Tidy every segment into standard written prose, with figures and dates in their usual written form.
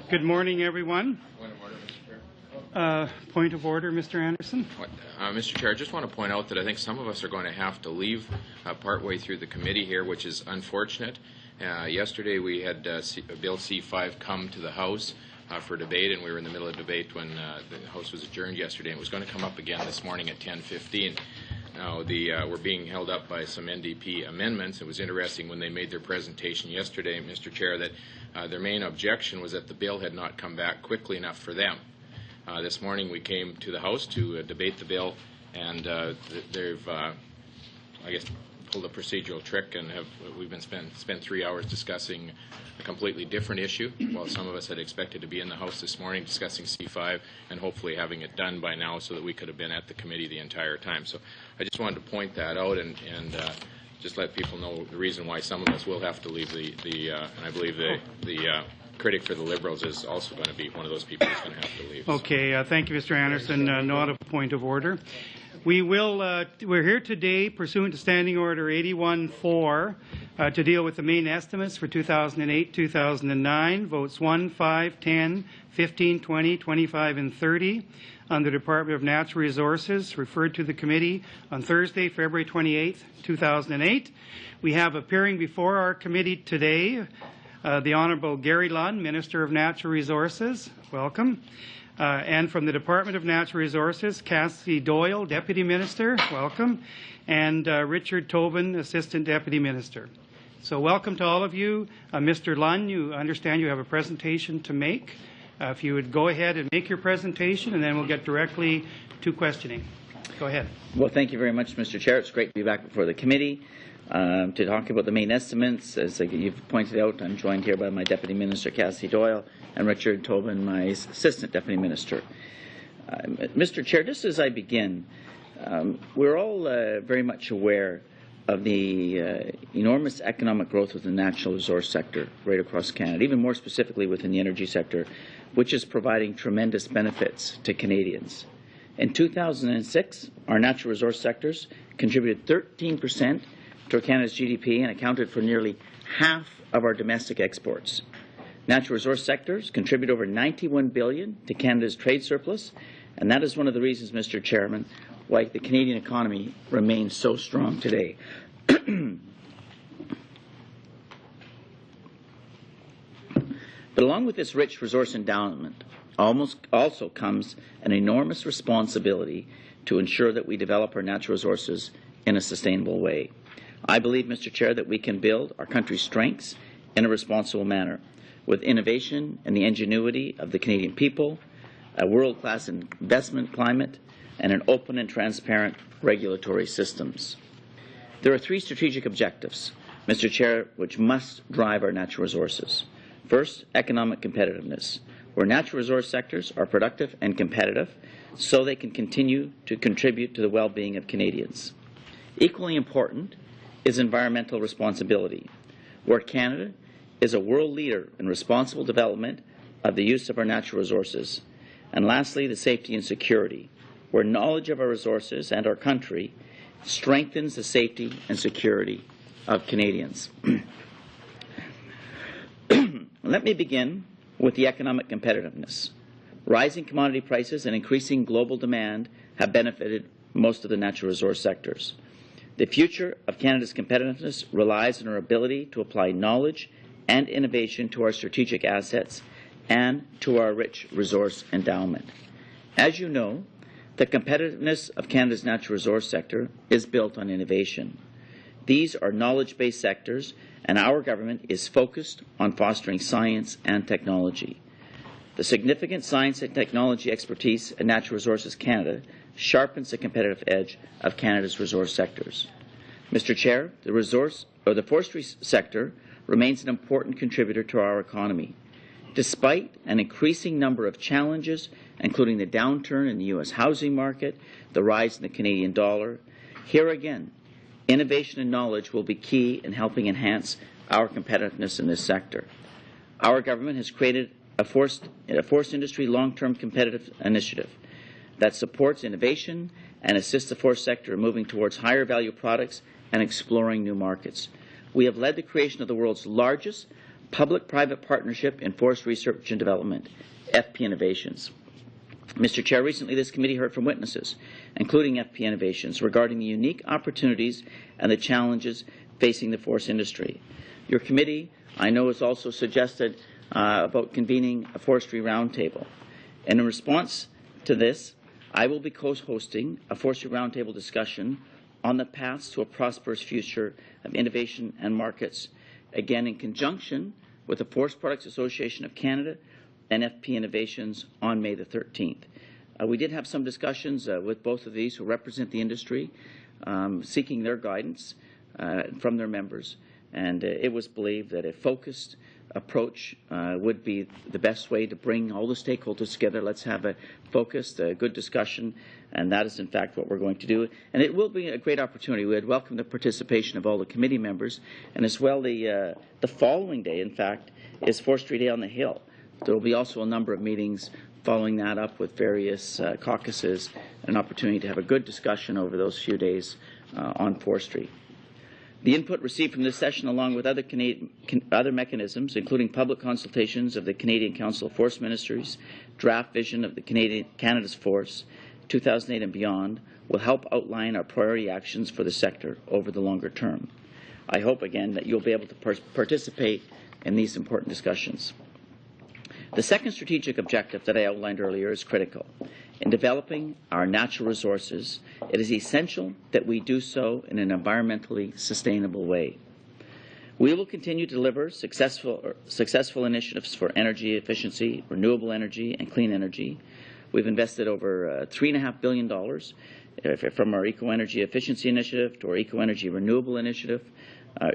Good morning, everyone. Point of order, Mr. Anderson. Mr. Chair, I just want to point out that I think some of us are going to have to leave partway through the committee here, which is unfortunate. Yesterday we had Bill C-5 come to the House for debate, and we were in the middle of debate when the House was adjourned yesterday. It was going to come up again this morning at 10:15. Now, we're being held up by some NDP amendments. It was interesting when they made their presentation yesterday, Mr. Chair, that their main objection was that the bill had not come back quickly enough for them. This morning we came to the House to debate the bill, and they've, I guess, pulled a procedural trick, and we've been spent 3 hours discussing a completely different issue, while some of us had expected to be in the House this morning discussing C5 and hopefully having it done by now so that we could have been at the committee the entire time. So I just wanted to point that out and just let people know the reason why some of us will have to leave and I believe the critic for the Liberals is also going to be one of those people who's going to have to leave. Okay, thank you, Mr. Anderson. Not a point of order. We're here today pursuant to Standing Order 81-4 to deal with the main estimates for 2008-2009, votes 1, 5, 10, 15, 20, 25, and 30 on the Department of Natural Resources, referred to the committee on Thursday, February 28, 2008. We have appearing before our committee today the Honourable Gary Lunn, Minister of Natural Resources. Welcome. And from the Department of Natural Resources, Cassie Doyle, Deputy Minister. Welcome. And Richard Tobin, Assistant Deputy Minister. So welcome to all of you. Mr. Lunn, you understand you have a presentation to make. If you would go ahead and make your presentation, and then we'll get directly to questioning. Go ahead. Well, thank you very much, Mr. Chair. It's great to be back before the committee to talk about the main estimates. As you've pointed out, I'm joined here by my Deputy Minister, Cassie Doyle, and Richard Tobin, my Assistant Deputy Minister. Mr. Chair, just as I begin, we're all very much aware of the enormous economic growth within the natural resource sector right across Canada, even more specifically within the energy sector, which is providing tremendous benefits to Canadians. In 2006, our natural resource sectors contributed 13% to Canada's GDP and accounted for nearly half of our domestic exports. Natural resource sectors contribute over $91 billion to Canada's trade surplus, and that is one of the reasons, Mr. Chairman, why the Canadian economy remains so strong today. But along with this rich resource endowment also comes an enormous responsibility to ensure that we develop our natural resources in a sustainable way. I believe, Mr. Chair, that we can build our country's strengths in a responsible manner with innovation and the ingenuity of the Canadian people, a world-class investment climate, and an open and transparent regulatory systems. There are three strategic objectives, Mr. Chair, which must drive our natural resources. First, economic competitiveness, where natural resource sectors are productive and competitive so they can continue to contribute to the well-being of Canadians. Equally important is environmental responsibility, where Canada is a world leader in responsible development of the use of our natural resources. And lastly, the safety and security, where knowledge of our resources and our country strengthens the safety and security of Canadians. Let me begin with the economic competitiveness. Rising commodity prices and increasing global demand have benefited most of the natural resource sectors. The future of Canada's competitiveness relies on our ability to apply knowledge and innovation to our strategic assets and to our rich resource endowment. As you know, the competitiveness of Canada's natural resource sector is built on innovation. These are knowledge-based sectors, and our government is focused on fostering science and technology. The significant science and technology expertise in Natural Resources Canada sharpens the competitive edge of Canada's resource sectors. Mr. Chair, the forestry sector remains an important contributor to our economy. Despite an increasing number of challenges, including the downturn in the U.S. housing market, the rise in the Canadian dollar, here again, innovation and knowledge will be key in helping enhance our competitiveness in this sector. Our government has created a forest industry long-term competitive initiative that supports innovation and assists the forest sector in moving towards higher value products and exploring new markets. We have led the creation of the world's largest public-private partnership in forest research and development, FP Innovations. Mr. Chair, recently this committee heard from witnesses, including FP Innovations, regarding the unique opportunities and the challenges facing the forest industry. Your committee, I know, has also suggested about convening a forestry roundtable. And in response to this, I will be co-hosting a forestry roundtable discussion on the paths to a prosperous future of innovation and markets, again in conjunction with the Forest Products Association of Canada and FP Innovations on May the 13th. We did have some discussions with both of these who represent the industry, seeking their guidance from their members, and it was believed that a focused approach would be the best way to bring all the stakeholders together. Let's have a focused, good discussion, and that is in fact what we're going to do. And it will be a great opportunity. We would welcome the participation of all the committee members, and as well the following day, in fact, is Forestry Day on the Hill. There will be also a number of meetings following that up with various caucuses, an opportunity to have a good discussion over those few days on forestry. The input received from this session, along with other mechanisms, including public consultations of the Canadian Council of Forest Ministers, draft vision of the Canada's forests, 2008 and beyond, will help outline our priority actions for the sector over the longer term. I hope, again, that you'll be able to participate in these important discussions. The second strategic objective that I outlined earlier is critical. In developing our natural resources, it is essential that we do so in an environmentally sustainable way. We will continue to deliver successful initiatives for energy efficiency, renewable energy, and clean energy. We've invested over $3.5 billion from our Eco-Energy Efficiency Initiative to our Eco-Energy Renewable Initiative,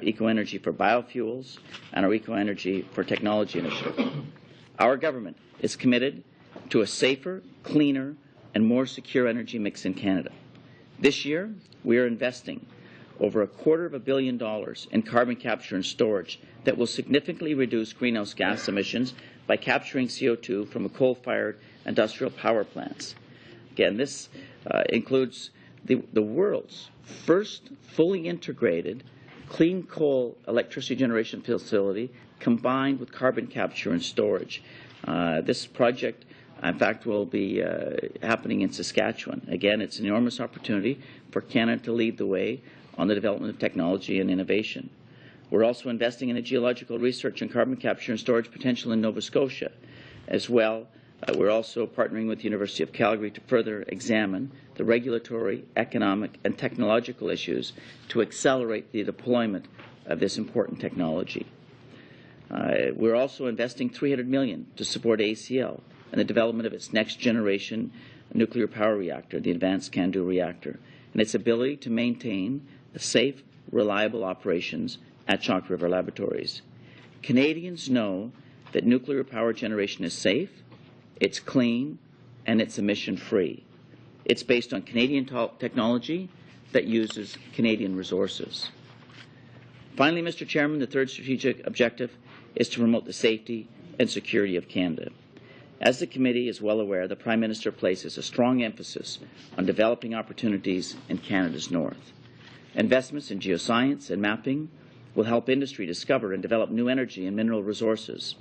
Eco-Energy for Biofuels, and our Eco-Energy for Technology Initiative. Our government is committed to a safer, cleaner, and more secure energy mix in Canada. This year, we are investing over $250 million in carbon capture and storage that will significantly reduce greenhouse gas emissions by capturing CO2 from coal-fired industrial power plants. Again, this includes the world's first fully integrated clean coal electricity generation facility combined with carbon capture and storage. This project, in fact, will be happening in Saskatchewan. Again, it's an enormous opportunity for Canada to lead the way on the development of technology and innovation. We're also investing in a geological research and carbon capture and storage potential in Nova Scotia. As well, we're also partnering with the University of Calgary to further examine the regulatory, economic, and technological issues to accelerate the deployment of this important technology. We're also investing $300 million to support ACL and the development of its next generation nuclear power reactor, the Advanced CANDU reactor, and its ability to maintain safe, reliable operations at Chalk River Laboratories. Canadians know that nuclear power generation is safe, it's clean, and it's emission-free. It's based on Canadian technology that uses Canadian resources. Finally, Mr. Chairman, the third strategic objective is to promote the safety and security of Canada. As the committee is well aware, the Prime Minister places a strong emphasis on developing opportunities in Canada's north. Investments in geoscience and mapping will help industry discover and develop new energy and mineral resources.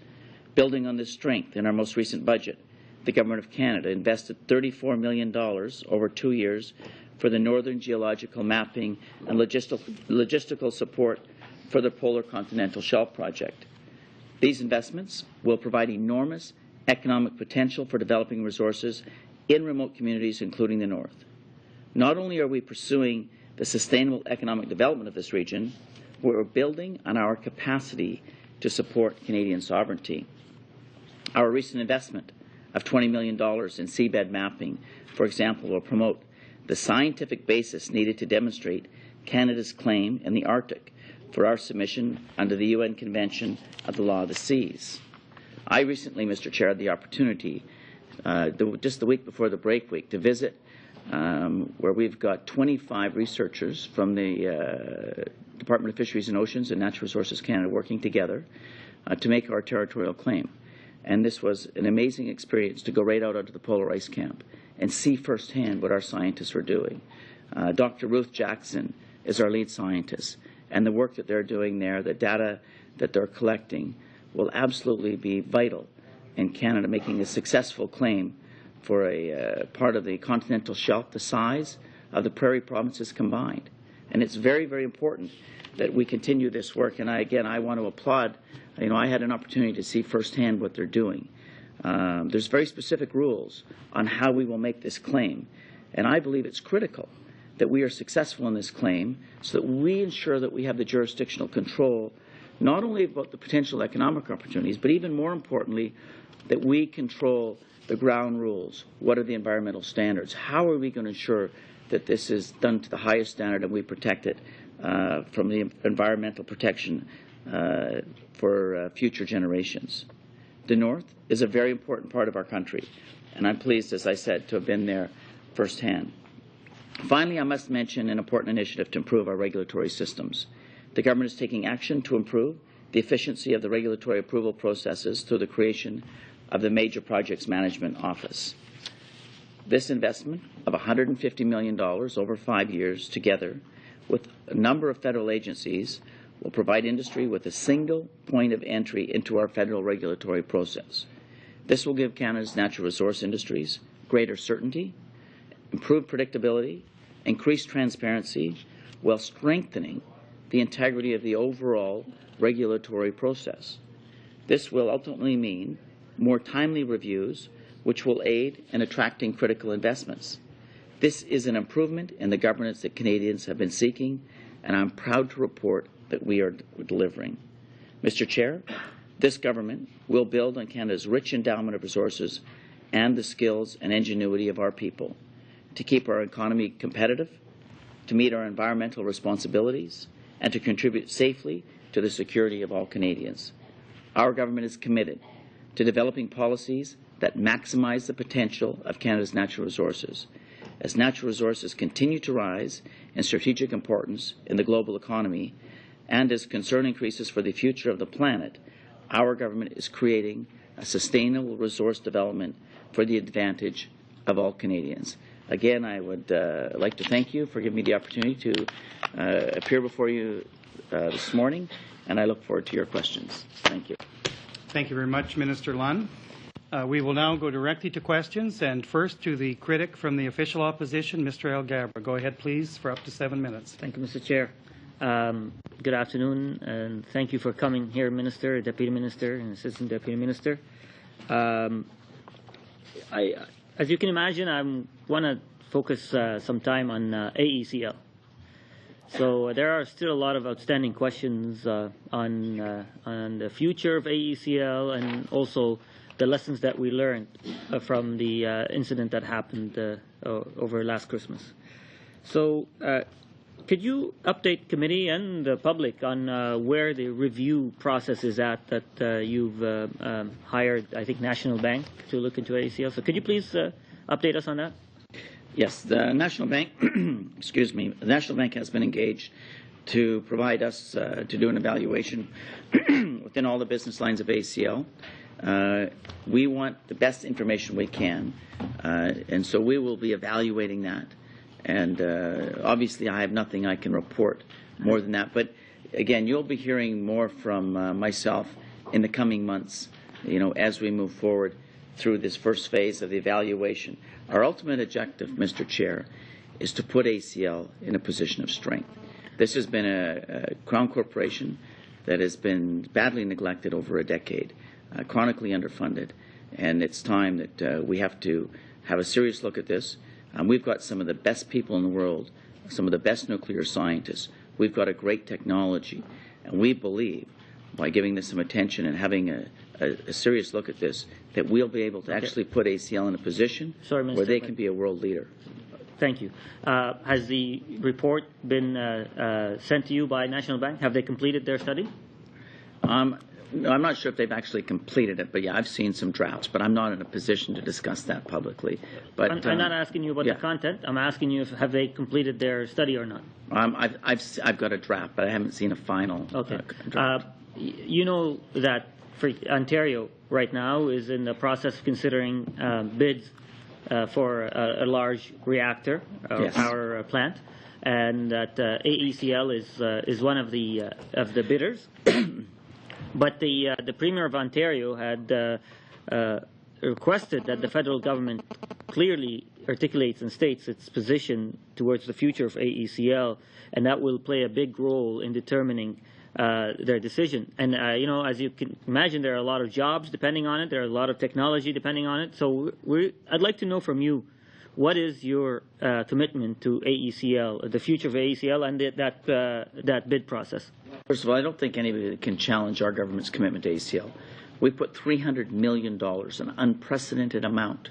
Building on this strength, in our most recent budget, the Government of Canada invested $34 million over 2 years for the Northern Geological Mapping and logistical support for the Polar Continental Shelf Project. These investments will provide enormous economic potential for developing resources in remote communities, including the North. Not only are we pursuing the sustainable economic development of this region, we're building on our capacity to support Canadian sovereignty. Our recent investment of $20 million in seabed mapping, for example, will promote the scientific basis needed to demonstrate Canada's claim in the Arctic for our submission under the UN Convention of the Law of the Seas. I recently, Mr. Chair, had the opportunity, just the week before the break week, to visit where we've got 25 researchers from the Department of Fisheries and Oceans and Natural Resources Canada working together to make our territorial claim. And this was an amazing experience to go right out onto the polar ice camp and see firsthand what our scientists were doing. Dr. Ruth Jackson is our lead scientist, and the work that they're doing there, the data that they're collecting, will absolutely be vital in Canada making a successful claim for a part of the continental shelf the size of the prairie provinces combined. And it's very, very important that we continue this work. And I want to applaud. I had an opportunity to see firsthand what they're doing. There's very specific rules on how we will make this claim. And I believe it's critical that we are successful in this claim so that we ensure that we have the jurisdictional control not only about the potential economic opportunities, but even more importantly, that we control the ground rules. What are the environmental standards? How are we going to ensure that this is done to the highest standard and we protect it from the environmental protection for future generations? The North is a very important part of our country, and I'm pleased, as I said, to have been there firsthand. Finally, I must mention an important initiative to improve our regulatory systems. The government is taking action to improve the efficiency of the regulatory approval processes through the creation of the Major Projects Management Office. This investment of $150 million over 5 years, together with a number of federal agencies, will provide industry with a single point of entry into our federal regulatory process. This will give Canada's natural resource industries greater certainty, improved predictability, increased transparency, while strengthening the integrity of the overall regulatory process. This will ultimately mean more timely reviews, which will aid in attracting critical investments. This is an improvement in the governance that Canadians have been seeking, and I'm proud to report that we are delivering. Mr. Chair, this government will build on Canada's rich endowment of resources and the skills and ingenuity of our people to keep our economy competitive, to meet our environmental responsibilities, and to contribute safely to the security of all Canadians. Our government is committed to developing policies that maximize the potential of Canada's natural resources. As natural resources continue to rise in strategic importance in the global economy, and as concern increases for the future of the planet, our government is creating a sustainable resource development for the advantage of all Canadians. Again, I would like to thank you for giving me the opportunity to appear before you this morning, and I look forward to your questions. Thank you. Thank you very much, Minister Lunn. We will now go directly to questions, and first to the critic from the official opposition, Mr. Alghabra. Go ahead, please, for up to 7 minutes. Thank you, Mr. Chair. Good afternoon, and thank you for coming here, Minister, Deputy Minister, and Assistant Deputy Minister. As you can imagine, I want to focus some time on AECL. So there are still a lot of outstanding questions on the future of AECL and also the lessons that we learned from the incident that happened over last Christmas. So could you update committee and the public on where the review process is at that you've hired, I think, National Bank to look into AECL? So could you please update us on that? Yes, the National Bank, excuse me, the National Bank has been engaged to provide us to do an evaluation within all the business lines of ACL. We want the best information we can, and so we will be evaluating that. And obviously, I have nothing I can report more than that. But again, you'll be hearing more from myself in the coming months, as we move forward through this first phase of the evaluation. Our ultimate objective, Mr. Chair, is to put ACL in a position of strength. This has been a Crown corporation that has been badly neglected over a decade, chronically underfunded, and it's time that we have to have a serious look at this. We've got some of the best people in the world, some of the best nuclear scientists. We've got a great technology, and we believe by giving this some attention and having a serious look at this, that we'll be able to actually put ACL in a position where they can be a world leader. Thank you. Has the report been sent to you by National Bank? Have they completed their study? No, I'm not sure if they've actually completed it, but yeah, I've seen some drafts, but I'm not in a position to discuss that publicly. But I'm not asking you about the content. I'm asking you if have they completed their study or not. I've got a draft, but I haven't seen a final draft. You know that for Ontario right now is in the process of considering bids for a large reactor power plant, and that AECL is one of the bidders. But the Premier of Ontario had requested that the federal government clearly articulates and states its position towards the future of AECL, and that will play a big role in determining their decision. And as you can imagine, there are a lot of jobs depending on it. There are a lot of technology depending on it. So I'd like to know from you, what is your commitment to AECL, the future of AECL, and that bid process? First of all, I don't think anybody can challenge our government's commitment to AECL. We put $300 million, an unprecedented amount,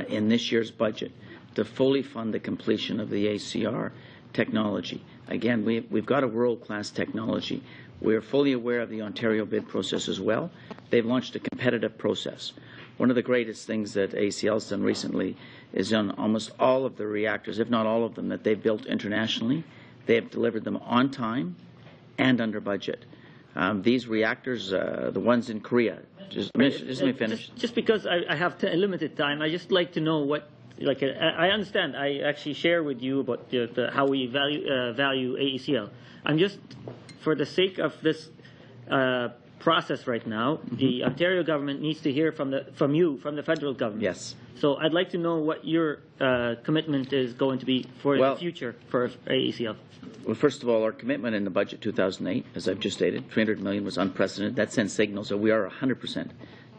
in this year's budget to fully fund the completion of the ACR technology. Again, we've got a world-class technology. We're fully aware of the Ontario bid process as well. They've launched a competitive process. One of the greatest things that ACL has done recently is on almost all of the reactors, if not all of them, that they've built internationally. They have delivered them on time and under budget. These reactors, the ones in Korea, just let me finish. Just because I have limited time, I just like to know what. I understand. I actually share with you about how we value AECL. I'm just, for the sake of this process right now, the Ontario government needs to hear from the federal government. Yes. So I'd like to know what your commitment is going to be for the future for AECL. Well, first of all, our commitment in the budget 2008, as I've just stated, $300 million was unprecedented. That sends signals that we are 100%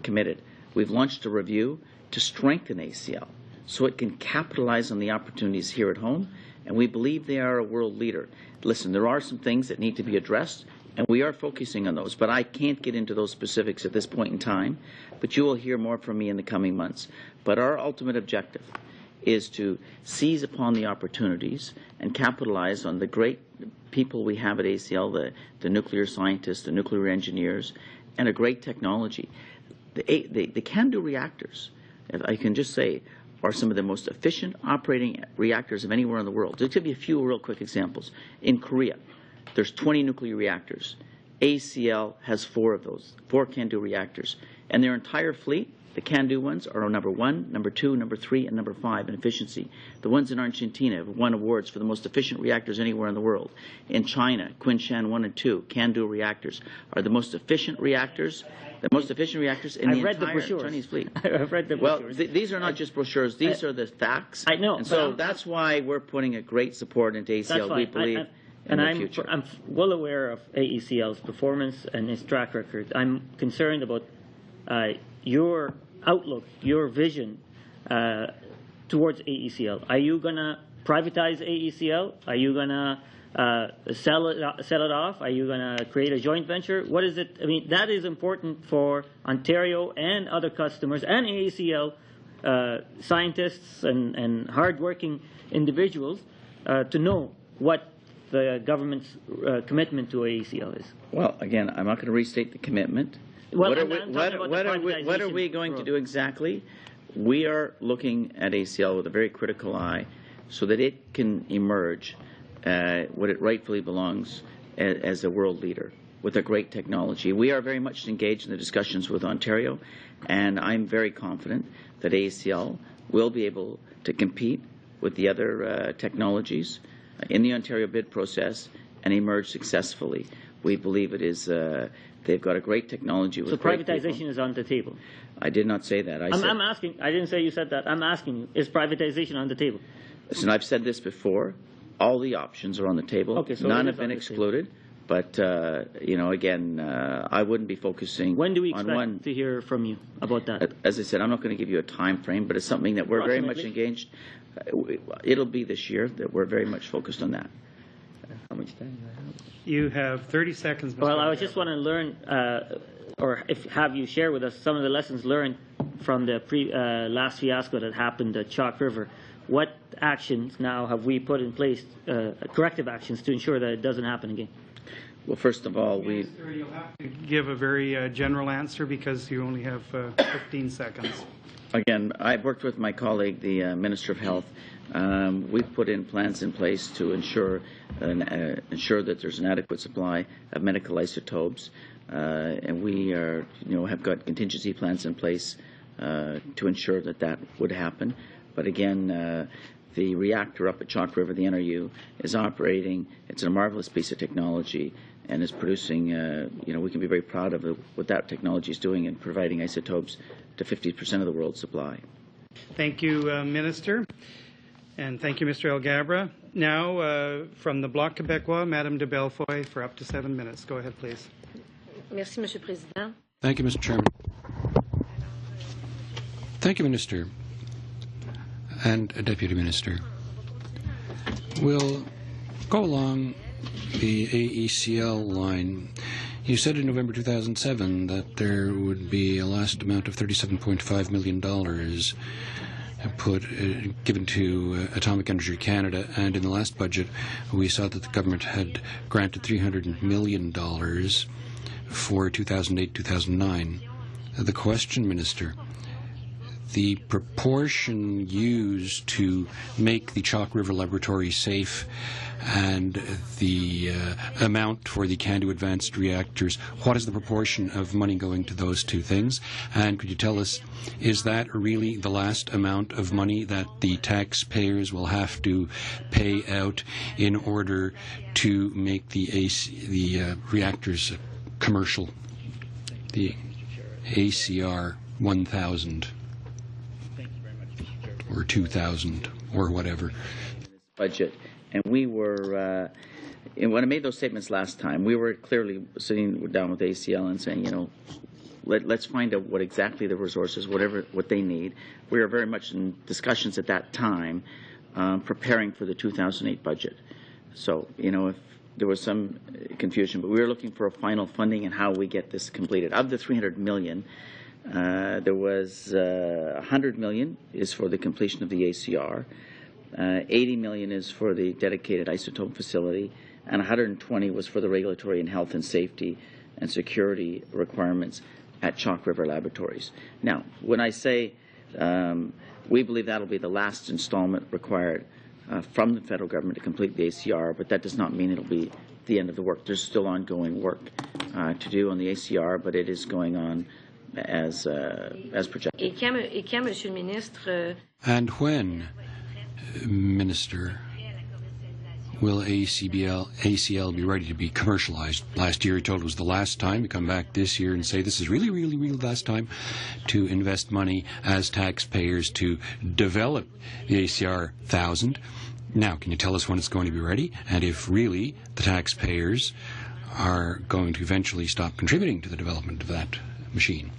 committed. We've launched a review to strengthen ACL so it can capitalize on the opportunities here at home, and we believe they are a world leader. Listen, there are some things that need to be addressed, and we are focusing on those, but I can't get into those specifics at this point in time, but you will hear more from me in the coming months. But our ultimate objective is to seize upon the opportunities and capitalize on the great people we have at ACL, the nuclear scientists, the nuclear engineers, and a great technology. The CANDU reactors, if I can just say, are some of the most efficient operating reactors of anywhere in the world. Just to give you a few real quick examples. In Korea, there's 20 nuclear reactors. ACL has 4 of those, 4 CANDU reactors. And their entire fleet, the CANDU ones, are number 1, number 2, number 3, and number 5 in efficiency. The ones in Argentina have won awards for the most efficient reactors anywhere in the world. In China, Qinshan 1 and 2, CANDU reactors, are the most efficient reactors. The most efficient reactors in the entire Chinese fleet. I've read the brochures. Well, these are not just brochures. These are the facts. I know. And so that's why we're putting a great support into ACL. We believe in the future. I'm well aware of AECL's performance and its track record. I'm concerned about your outlook, your vision towards AECL. Are you going to privatize AECL? Are you going to sell it off? Are you going to create a joint venture? What is it? I mean, that is important for Ontario and other customers and AECL scientists and hardworking individuals to know what the government's commitment to AECL is. Well, again, I'm not going to restate the commitment. Well, what are we going to do exactly? We are looking at ACL with a very critical eye so that it can emerge what it rightfully belongs as a world leader with a great technology. We are very much engaged in the discussions with Ontario, and I'm very confident that ACL will be able to compete with the other technologies in the Ontario bid process and emerge successfully. We believe it is. They've got a great technology with great people. So privatization is on the table? I did not say that. I'm asking. I didn't say you said that. I'm asking you, is privatization on the table? Listen, I've said this before. All the options are on the table. Okay, so none have been excluded. But, again, I wouldn't be focusing on one. When do we expect to hear from you about that? As I said, I'm not going to give you a time frame, but it's something that we're very much engaged. It'll be this year that we're very much focused on that. How much time do I have? You have 30 seconds. Mr. Well, I just want to learn, or have you share with us some of the lessons learned from the last fiasco that happened at Chalk River. What actions now have we put in place, corrective actions, to ensure that it doesn't happen again? Well, first of all, Minister, you'll have to give a very general answer because you only have 15 seconds. Again, I've worked with my colleague, the Minister of Health. We've put in plans in place to ensure that there's an adequate supply of medical isotopes, and we are, have got contingency plans in place to ensure that would happen. But again, The reactor up at Chalk River, the NRU, is operating. It's a marvelous piece of technology and is producing, we can be very proud of what that technology is doing in providing isotopes to 50% of the world's supply. Thank you, Minister. And thank you, Mr. Elgabra. Now, from the Bloc Québécois, Madame de Bellefoy, for up to 7 minutes. Go ahead, please. Merci, Monsieur le Président. Thank you, Mr. Chairman. Thank you, Minister and Deputy Minister. We'll go along the AECL line. You said in November 2007 that there would be a last amount of $37.5 million given to Atomic Energy Canada, and in the last budget we saw that the government had granted $300 million for 2008-2009. The question, Minister, the proportion used to make the Chalk River Laboratory safe and the amount for the CANDU advanced reactors, what is the proportion of money going to those two things? And could you tell us, is that really the last amount of money that the taxpayers will have to pay out in order to make the reactors commercial, the ACR 1000 or 2000 or whatever? Budget. And we were, when I made those statements last time, we were clearly sitting down with ACL and saying, let's find out what exactly the resources, what they need. We were very much in discussions at that time, preparing for the 2008 budget. So, if there was some confusion, but we were looking for a final funding and how we get this completed. Of the $300 million, there was $100 million is for the completion of the ACR. $80 million is for the dedicated isotope facility, and $120 was for the regulatory and health and safety and security requirements at Chalk River Laboratories. Now, when I say we believe that will be the last installment required from the federal government to complete the ACR, but that does not mean it will be the end of the work. There's still ongoing work to do on the ACR, but it is going on as projected. Et quand, Monsieur le Ministre, and when, Minister, will ACL be ready to be commercialized? Last year he told it was the last time. You come back this year and say this is really, really, really the last time to invest money as taxpayers to develop the ACR 1000. Now, can you tell us when it's going to be ready? And if really the taxpayers are going to eventually stop contributing to the development of that machine?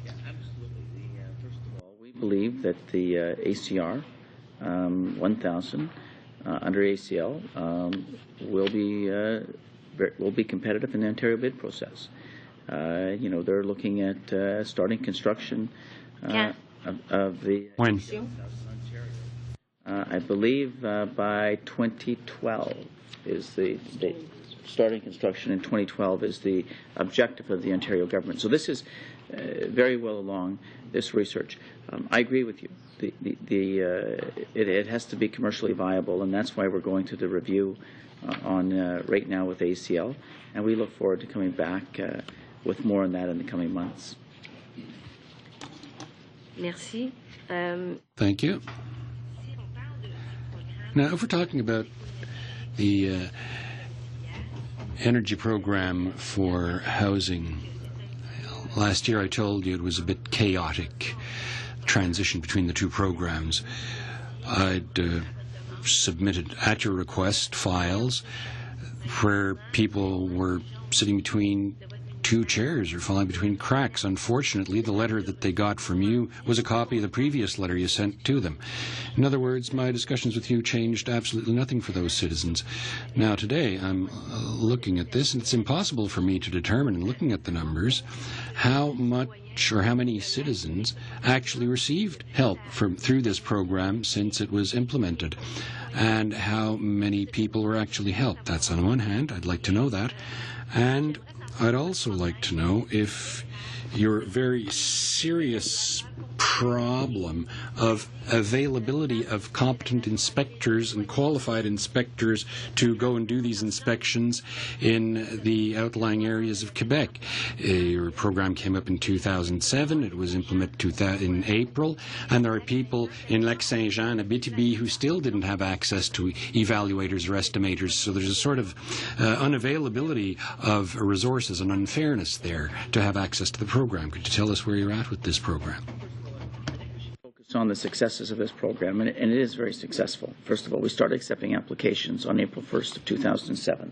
Yeah, absolutely. First of all, we believe that the ACR 1000 under ACL will be competitive in the Ontario bid process. They're looking at starting construction of the when? I believe by 2012 is the starting construction in 2012 is the objective of the Ontario government. So this is very well along this research. I agree with you. It has to be commercially viable, and that's why we're going through the review right now with ACL, and we look forward to coming back with more on that in the coming months. merci. Thank you. Now, if we're talking about the energy program for housing, last year I told you it was a bit chaotic transition between the two programs. I'd submitted, at your request, files where people were sitting between two chairs or falling between cracks. Unfortunately, the letter that they got from you was a copy of the previous letter you sent to them. In other words, my discussions with you changed absolutely nothing for those citizens. Now today, I'm looking at this, and it's impossible for me to determine, in looking at the numbers, how much or how many citizens actually received help through this program since it was implemented, and how many people were actually helped. That's on one hand. I'd like to know that. And I'd also like to know if your very serious problem of availability of competent inspectors and qualified inspectors to go and do these inspections in the outlying areas of Quebec. Your program came up in 2007. It was implemented in April, and there are people in Lac-Saint-Jean and Abitibi who still didn't have access to evaluators or estimators, so there's a sort of unavailability of resources and unfairness there to have access to the program. Could you tell us where you're at with this program? Focus on the successes of this program, and it is very successful. First of all, we started accepting applications on April 1st of 2007.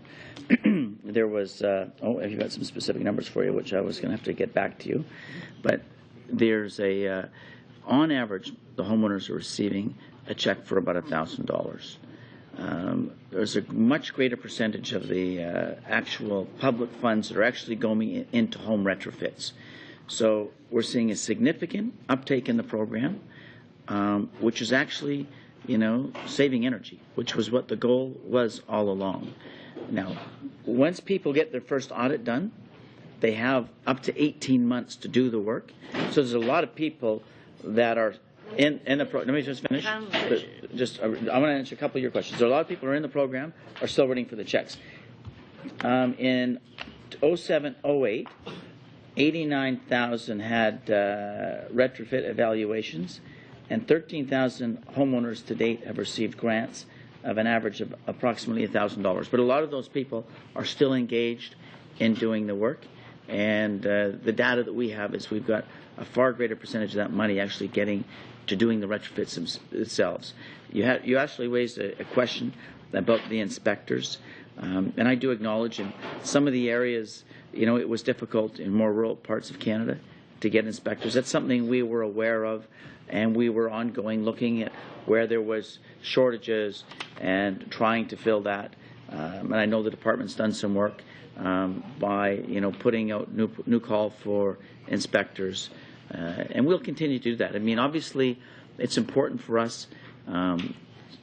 There was, I've got some specific numbers for you, which I was going to have to get back to you, but there's on average, the homeowners are receiving a check for about $1,000. There's a much greater percentage of the actual public funds that are actually going into home retrofits. So we're seeing a significant uptake in the program, which is actually, saving energy, which was what the goal was all along. Now, once people get their first audit done, they have up to 18 months to do the work. So there's a lot of people that are in the program. Let me just finish. I want to answer a couple of your questions. There are a lot of people who are in the program are still waiting for the checks. In 07-08, 89,000 had retrofit evaluations, and 13,000 homeowners to date have received grants of an average of approximately $1,000. But a lot of those people are still engaged in doing the work, and the data that we have is we've got a far greater percentage of that money actually getting to doing the retrofits themselves. You actually raised a question about the inspectors, and I do acknowledge in some of the areas, it was difficult in more rural parts of Canada to get inspectors. That's something we were aware of, and we were ongoing looking at where there was shortages and trying to fill that. And I know the department's done some work by putting out new call for inspectors, and we'll continue to do that. I mean, obviously, it's important for us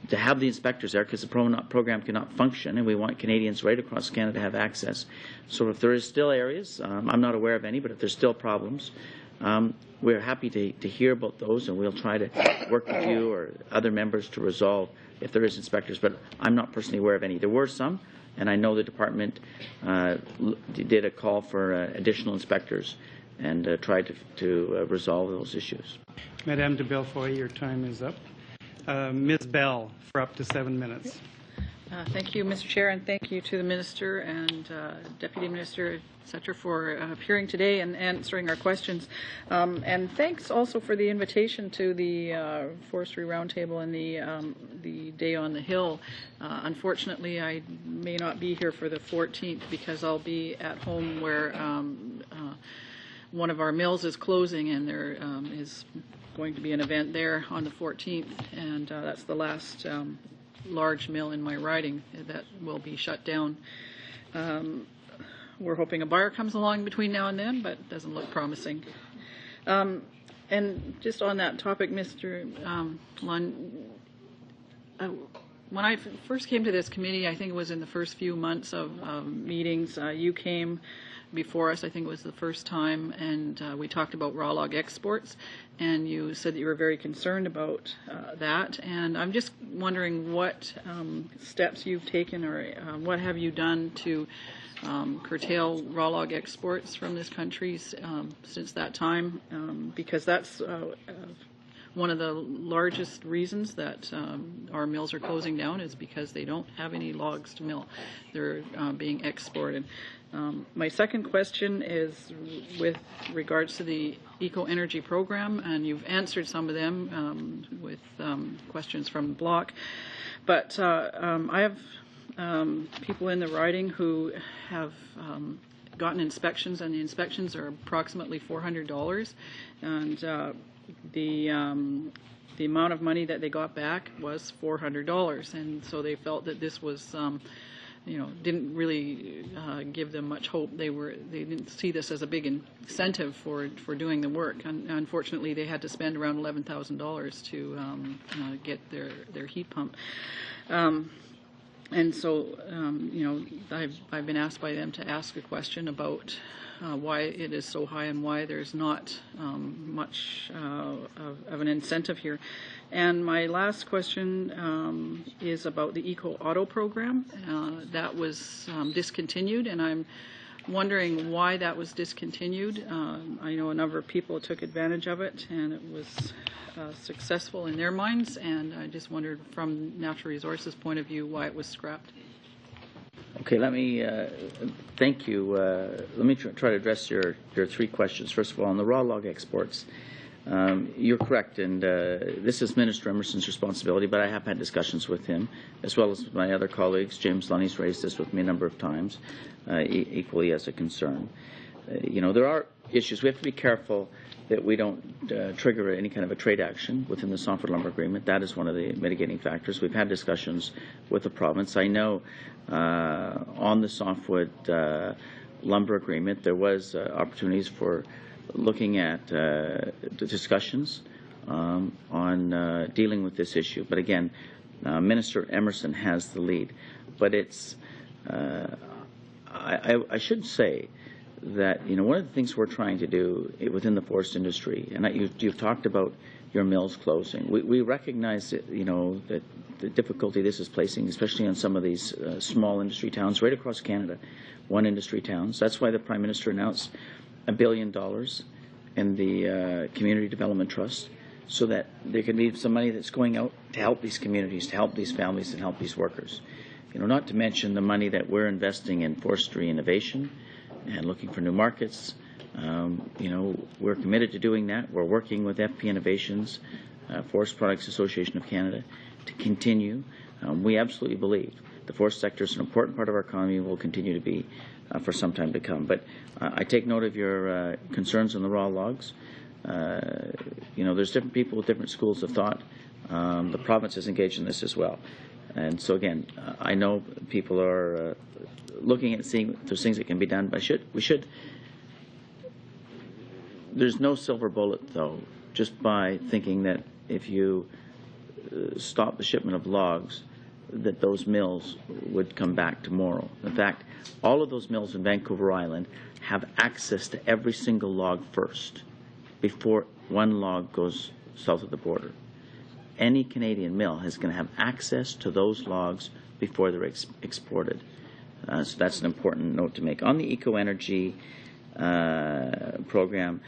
to have the inspectors there because the program cannot function, and we want Canadians right across Canada to have access. So if there is still areas, I'm not aware of any, but if there's still problems, we're happy to hear about those, and we'll try to work with you or other members to resolve if there is inspectors, but I'm not personally aware of any. There were some, and I know the department did a call for additional inspectors and tried to resolve those issues. Madame de Belfoy, your time is up. Ms. Bell, for up to 7 minutes. Thank you, Mr. Chair, and thank you to the Minister and Deputy Minister, etc., for appearing today and answering our questions. And thanks also for the invitation to the Forestry Roundtable and the Day on the Hill. Unfortunately, I may not be here for the 14th because I'll be at home where one of our mills is closing, and there is going to be an event there on the 14th, and that's the last large mill in my riding that will be shut down. We're hoping a buyer comes along between now and then, but it doesn't look promising. And just on that topic, Mr. Lund, when I first came to this committee, I think it was in the first few months of meetings, you came before us, I think it was the first time, and we talked about raw log exports, and you said that you were very concerned about that, and I'm just wondering what steps you've taken or what have you done to curtail raw log exports from this country since that time, because that's one of the largest reasons that our mills are closing down is because they don't have any logs to mill. They're being exported. My second question is with regards to the eco-energy program, and you've answered some of them with questions from the block. But I have people in the riding who have gotten inspections, and the inspections are approximately $400, and the amount of money that they got back was $400, and so they felt that this was didn't really give them much hope. They didn't see this as a big incentive for doing the work. Unfortunately, they had to spend around $11,000 to get their heat pump. And so, you know, I've been asked by them to ask a question about why it is so high and why there's not much of an incentive here. And my last question is about the Eco Auto program. That was discontinued, and I'm wondering why that was discontinued. I know a number of people took advantage of it, and it was successful in their minds, and I just wondered from Natural Resources' point of view why it was scrapped. Okay, let me thank you. Let me try to address your three questions. First of all, on the raw log exports, you're correct, and this is Minister Emerson's responsibility, but I have had discussions with him, as well as my other colleagues. James Lunny's raised this with me a number of times, equally as a concern. You know, there are issues. We have to be careful that we don't trigger any kind of a trade action within the softwood lumber agreement. That is one of the mitigating factors. We've had discussions with the province. I know on the softwood lumber agreement there was opportunities for looking at discussions on dealing with this issue. But again, Minister Emerson has the lead. But it's, I should say that, you know, one of the things we're trying to do within the forest industry, and you've talked about your mills closing. We recognize that, you know, that the difficulty this is placing, especially on some of these small industry towns right across Canada, one industry towns. That's why the Prime Minister announced $1 billion in the Community Development Trust, so that there can be some money that's going out to help these communities, to help these families, and help these workers. You know, not to mention the money that we're investing in forestry innovation and looking for new markets. You know, we're committed to doing that. We're working with FP Innovations, Forest Products Association of Canada, to continue. We absolutely believe the forest sector is an important part of our economy and will continue to be for some time to come. But I take note of your concerns on the raw logs. You know, there's different people with different schools of thought. The province is engaged in this as well. And so again, I know people are looking at seeing if there's things that can be done, but we should. There's no silver bullet, though, just by thinking that if you stop the shipment of logs, that those mills would come back tomorrow. In fact, all of those mills in Vancouver Island have access to every single log first, before one log goes south of the border. Any Canadian mill is going to have access to those logs before they're exported. So that's an important note to make. On the eco-energy program,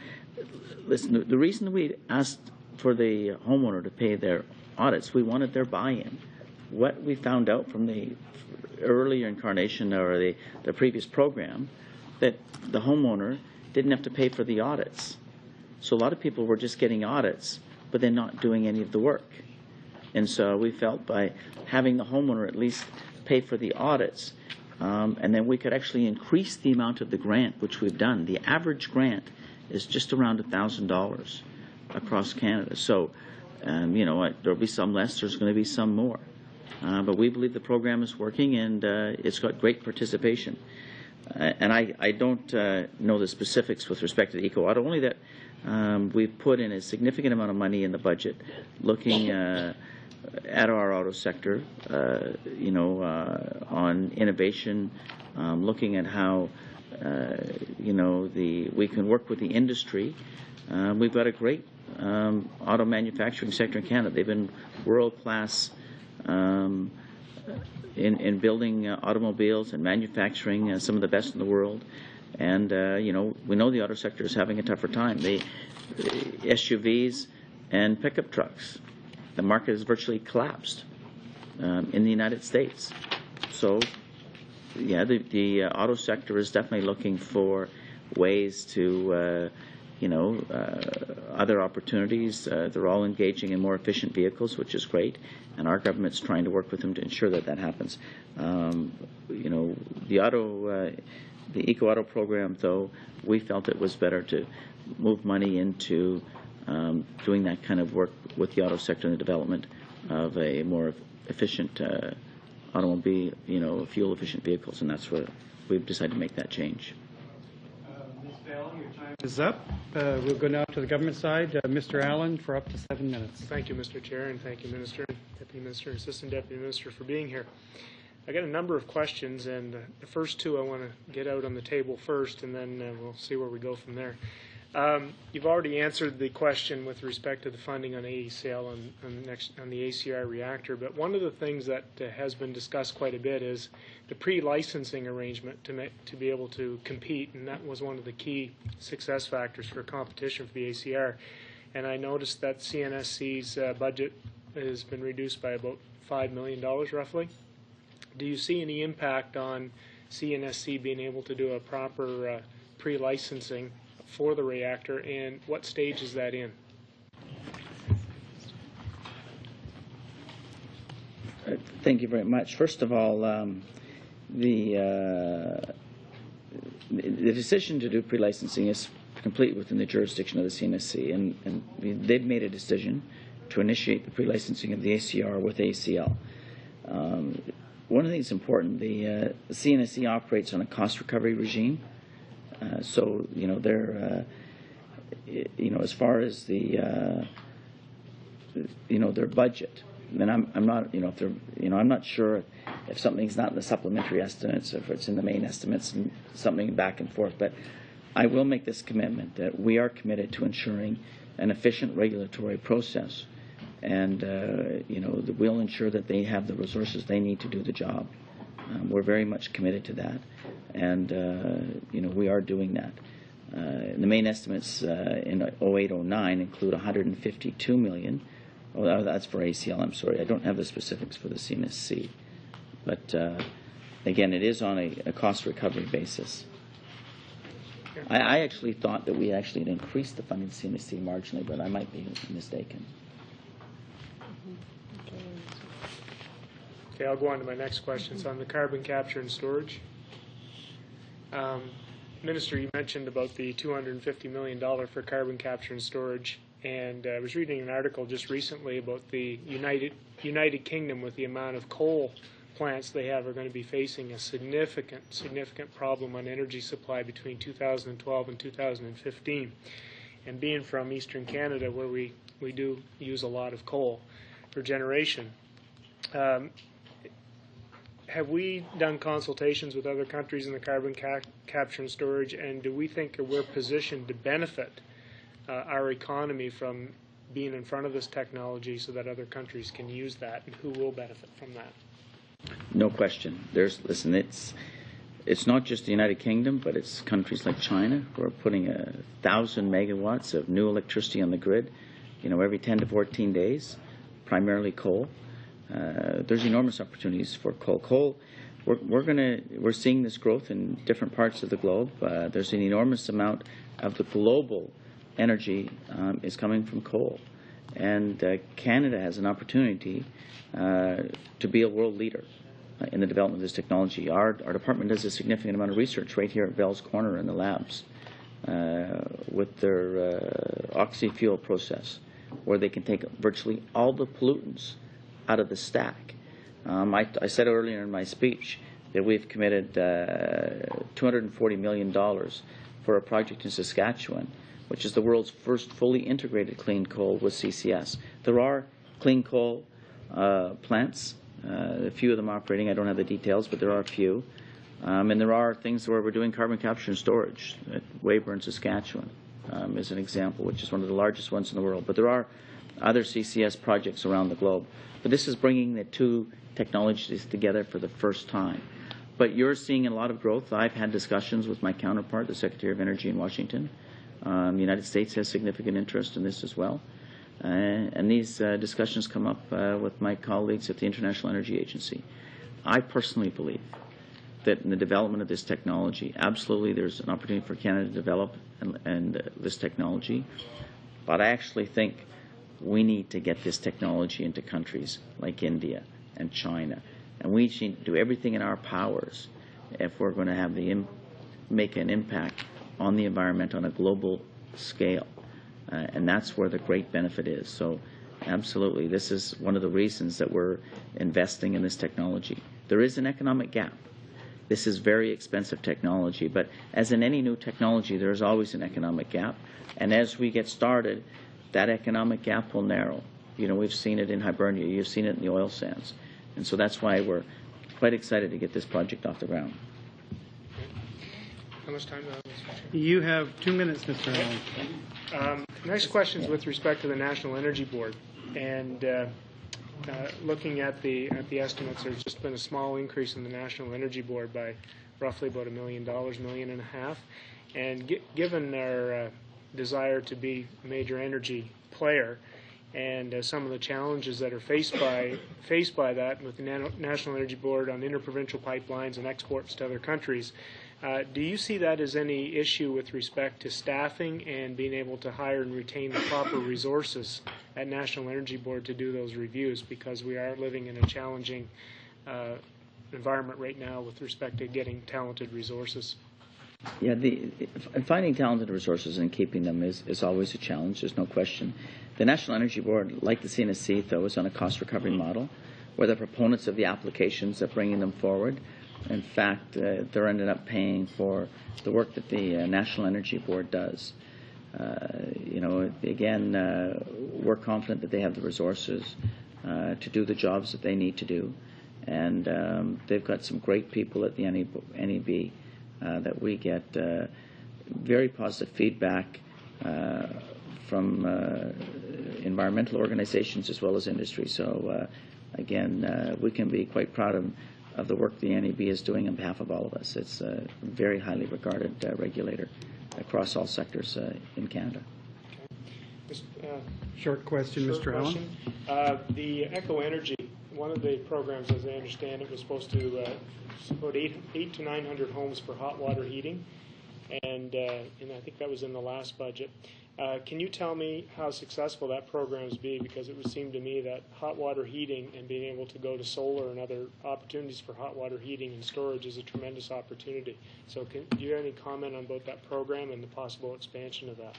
listen, the reason we asked for the homeowner to pay their audits, we wanted their buy-in. What we found out from the earlier incarnation or the previous program, that the homeowner didn't have to pay for the audits. So a lot of people were just getting audits, but they're not doing any of the work. And so we felt by having the homeowner at least pay for the audits, and then we could actually increase the amount of the grant, which we've done. The average grant is just around $1,000 across Canada. So, you know, there'll be some less, there's going to be some more. But we believe the program is working, and it's got great participation. And I don't know the specifics with respect to the Eco-Auto, only that we've put in a significant amount of money in the budget looking at our auto sector, you know, on innovation, looking at how, you know, we can work with the industry. We've got a great auto manufacturing sector in Canada. They've been world-class in building automobiles and manufacturing, some of the best in the world. And, you know, we know the auto sector is having a tougher time. The SUVs and pickup trucks, the market has virtually collapsed in the United States. So, yeah, the auto sector is definitely looking for ways to, you know, other opportunities. They're all engaging in more efficient vehicles, which is great, and our government's trying to work with them to ensure that that happens. You know, the Eco-Auto program, though, we felt it was better to move money into doing that kind of work with the auto sector and the development of a more efficient automobile, you know, fuel-efficient vehicles, and that's where we've decided to make that change. Ms. Bell, your time is up. We'll go now to the government side. Mr. Allen, for up to 7 minutes. Thank you, Mr. Chair, and thank you, Minister, Deputy Minister, Assistant Deputy Minister, for being here. I got a number of questions, and the first two I want to get out on the table first, and then we'll see where we go from there. You've already answered the question with respect to the funding on AECL on the ACR reactor, but one of the things that has been discussed quite a bit is the pre-licensing arrangement to be able to compete, and that was one of the key success factors for competition for the ACR. And I noticed that CNSC's budget has been reduced by about $5 million roughly. Do you see any impact on CNSC being able to do a proper pre-licensing for the reactor, and what stage is that in? Thank you very much. First of all, the decision to do pre-licensing is complete within the jurisdiction of the CNSC, and they've made a decision to initiate the pre-licensing of the ACR with ACL. One of the things important, the CNSC operates on a cost recovery regime. So they're as far as the their budget. And I'm not if they're I'm not sure if something's not in the supplementary estimates, if it's in the main estimates, and something back and forth. But I will make this commitment that we are committed to ensuring an efficient regulatory process, and we'll ensure that they have the resources they need to do the job. We're very much committed to that, and we are doing that. The main estimates in 08-09 include $152 million. Oh, that's for ACL. I'm sorry, I don't have the specifics for the CNSC, but again, it is on a cost recovery basis. I actually thought that we actually had increased the funding to CNSC marginally, but I might be mistaken. Okay, I'll go on to my next question. It's on the carbon capture and storage. Minister, you mentioned about the $250 million for carbon capture and storage, and I was reading an article just recently about the United Kingdom, with the amount of coal plants they have, are going to be facing a significant problem on energy supply between 2012 and 2015. And being from Eastern Canada, where we do use a lot of coal for generation, have we done consultations with other countries in the carbon capture and storage, and do we think that we're positioned to benefit our economy from being in front of this technology so that other countries can use that, and who will benefit from that? No question. Listen, it's not just the United Kingdom, but it's countries like China who are putting 1,000 megawatts of new electricity on the grid, every 10 to 14 days, primarily coal. There's enormous opportunities for coal. Coal, we're seeing this growth in different parts of the globe. There's an enormous amount of the global energy is coming from coal, and Canada has an opportunity to be a world leader in the development of this technology. Our department does a significant amount of research right here at Bell's Corner in the labs with their oxy-fuel process, where they can take virtually all the pollutants out of the stack. I said earlier in my speech that we've committed $240 million for a project in Saskatchewan, which is the world's first fully integrated clean coal with CCS. There are clean coal plants, a few of them operating. I don't have the details, but there are a few. And there are things where we're doing carbon capture and storage at Weyburn, Saskatchewan, as an example, which is one of the largest ones in the world. But there are other CCS projects around the globe. But this is bringing the two technologies together for the first time. But you're seeing a lot of growth. I've had discussions with my counterpart, the Secretary of Energy in Washington. The United States has significant interest in this as well. And these discussions come up with my colleagues at the International Energy Agency. I personally believe that in the development of this technology, absolutely there's an opportunity for Canada to develop and this technology. But I actually think we need to get this technology into countries like India and China. And we need to do everything in our powers if we're going to have make an impact on the environment on a global scale. And that's where the great benefit is. So absolutely, this is one of the reasons that we're investing in this technology. There is an economic gap. This is very expensive technology, but as in any new technology, there is always an economic gap. And as we get started, that economic gap will narrow. We've seen it in Hibernia. You've seen it in the oil sands. And so that's why we're quite excited to get this project off the ground. How much time do I have, Mr. Chair? You have 2 minutes, Mr. Allen. Next question is with respect to the National Energy Board. And looking at the estimates, there's just been a small increase in the National Energy Board by roughly about $1 million, $1.5 million. And given our desire to be a major energy player and some of the challenges that are faced by that with the National Energy Board on interprovincial pipelines and exports to other countries, do you see that as any issue with respect to staffing and being able to hire and retain the proper resources at National Energy Board to do those reviews? Because we are living in a challenging environment right now with respect to getting talented resources. Yeah, finding talented resources and keeping them is always a challenge, there's no question. The National Energy Board, like the CNSC, though, is on a cost recovery model where the proponents of the applications are bringing them forward. In fact, they're ended up paying for the work that the National Energy Board does. Again, we're confident that they have the resources to do the jobs that they need to do. And they've got some great people at the NEB that we get very positive feedback from environmental organizations as well as industry. So, again, we can be quite proud of the work the NEB is doing on behalf of all of us. It's a very highly regarded regulator across all sectors in Canada. Short question, Mr. Allen. The Eco Energy, one of the programs, as I understand it, was supposed to support 800 to 900 homes for hot water heating, and I think that was in the last budget. Can you tell me how successful that program has been? Because it would seem to me that hot water heating and being able to go to solar and other opportunities for hot water heating and storage is a tremendous opportunity. So do you have any comment on both that program and the possible expansion of that?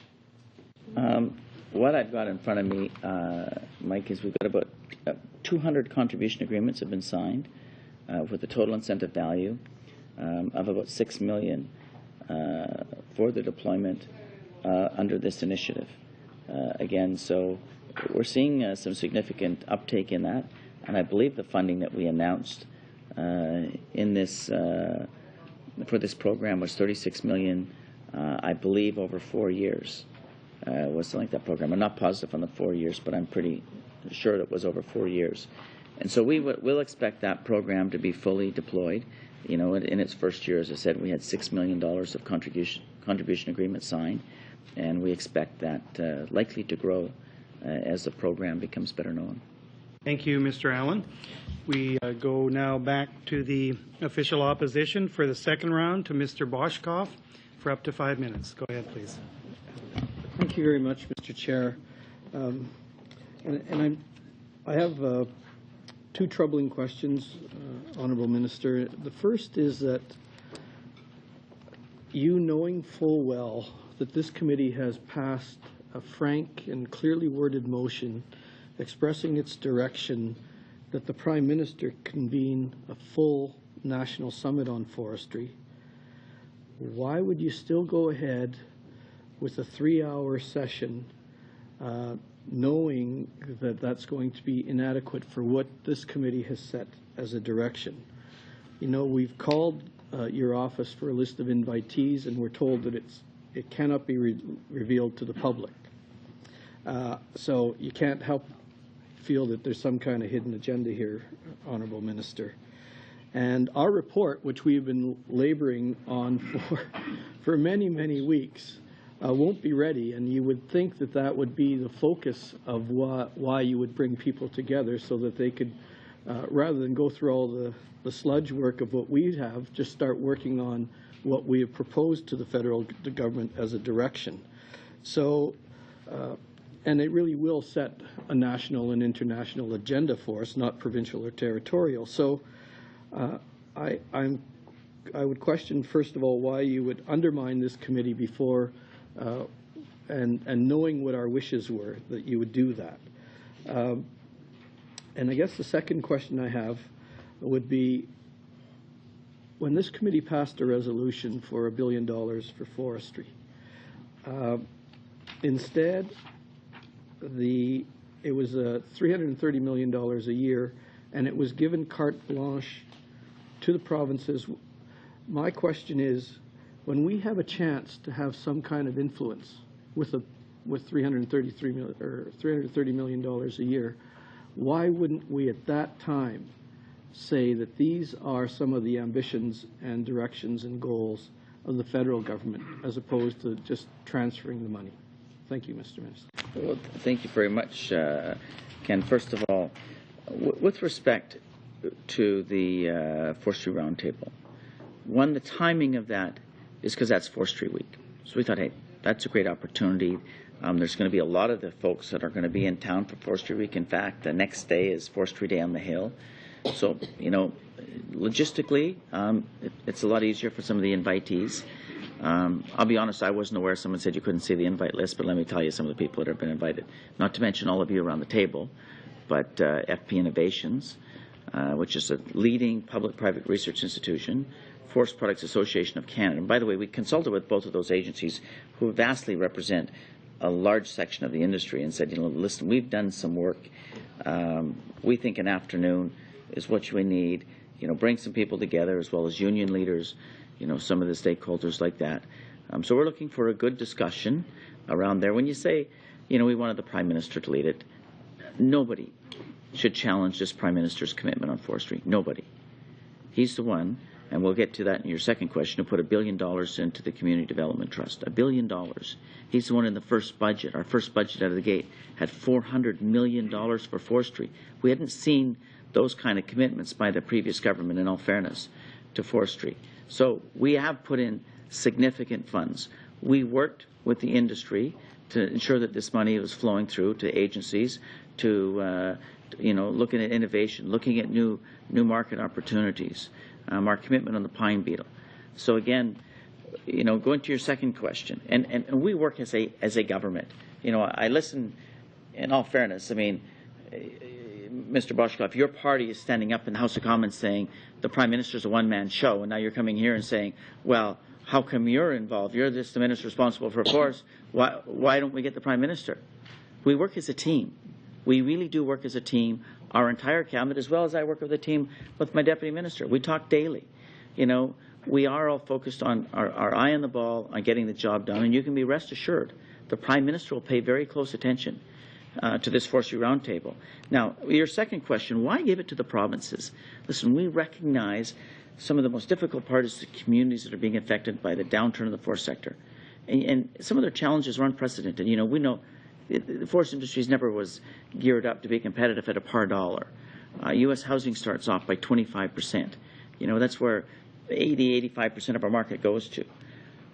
What I've got in front of me, Mike, is we've got about 200 contribution agreements have been signed with a total incentive value of about $6 million for the deployment under this initiative. Again, so we're seeing some significant uptake in that, and I believe the funding that we announced in this for this program was $36 million, I believe, over 4 years. Was something like that program. I'm not positive on the 4 years, but I'm pretty sure that it was over 4 years. And so we'll expect that program to be fully deployed. In its first year, as I said, we had $6 million of contribution agreements signed, and we expect that likely to grow as the program becomes better known. Thank you, Mr. Allen. We go now back to the official opposition for the second round to Mr. Boschkoff for up to 5 minutes. Go ahead, please. Thank you very much, Mr. Chair. I have two troubling questions, Honourable Minister. The first is that you, knowing full well that this committee has passed a frank and clearly worded motion expressing its direction that the Prime Minister convene a full national summit on forestry, why would you still go ahead with a 3-hour session knowing that that's going to be inadequate for what this committee has set as a direction? We've called your office for a list of invitees, and we're told that it cannot be revealed to the public. So you can't help feel that there's some kind of hidden agenda here, Honourable Minister. And our report, which we've been laboring on for many, many weeks, won't be ready, and you would think that that would be the focus of why you would bring people together so that they could, rather than go through all the sludge work of what we have, just start working on what we have proposed to the federal government as a direction. So, and it really will set a national and international agenda for us, not provincial or territorial. So I would question, first of all, why you would undermine this committee before and knowing what our wishes were, that you would do that. And I guess the second question I have would be, when this committee passed a resolution for $1 billion for forestry, instead it was $330 million a year, and it was given carte blanche to the provinces. My question is, when we have a chance to have some kind of influence with $330 million a year, why wouldn't we at that time say that these are some of the ambitions and directions and goals of the federal government, as opposed to just transferring the money? Thank you, Mr. Minister. Well, thank you very much, Ken. First of all, with respect to the Forestry Roundtable, one, the timing of that is because that's Forestry Week. So we thought, hey, that's a great opportunity. There's going to be a lot of the folks that are going to be in town for Forestry Week. In fact, the next day is Forestry Day on the Hill. So, logistically, it's a lot easier for some of the invitees. I'll be honest, I wasn't aware. Someone said you couldn't see the invite list, but let me tell you some of the people that have been invited. Not to mention all of you around the table, but FP Innovations, which is a leading public-private research institution, Forest Products Association of Canada. And by the way, we consulted with both of those agencies who vastly represent a large section of the industry and said, listen, we've done some work. We think an afternoon is what we need. Bring some people together as well as union leaders, some of the stakeholders like that. So we're looking for a good discussion around there. When you say, we wanted the Prime Minister to lead it, nobody should challenge this Prime Minister's commitment on forestry. Nobody. He's the one, and we'll get to that in your second question, to put $1 billion into the Community Development Trust. $1 billion. He's the one in the first budget. Our first budget out of the gate had $400 million for forestry. We hadn't seen those kind of commitments by the previous government, in all fairness, to forestry. So we have put in significant funds. We worked with the industry to ensure that this money was flowing through to agencies, to looking at innovation, looking at new market opportunities. Our commitment on the pine beetle. So again, going to your second question, and we work as a government. I listen. In all fairness, Mr. Boschkoff, your party is standing up in the House of Commons saying the Prime Minister's a one-man show, and now you're coming here and saying, well, how come you're involved? You're just the minister responsible for forests. Why don't we get the Prime Minister? We work as a team. We really do work as a team. Our entire cabinet, as well as I work with a team with my deputy minister. We talk daily. We are all focused on our eye on the ball on getting the job done, and you can be rest assured the Prime Minister will pay very close attention to this Forestry Roundtable. Now, your second question, why give it to the provinces? Listen, we recognize some of the most difficult parts of the communities that are being affected by the downturn of the forest sector. And some of their challenges are unprecedented. We know the forest industry never was geared up to be competitive at a par dollar. U.S. housing starts off by 25%. That's where 80-85% of our market goes to.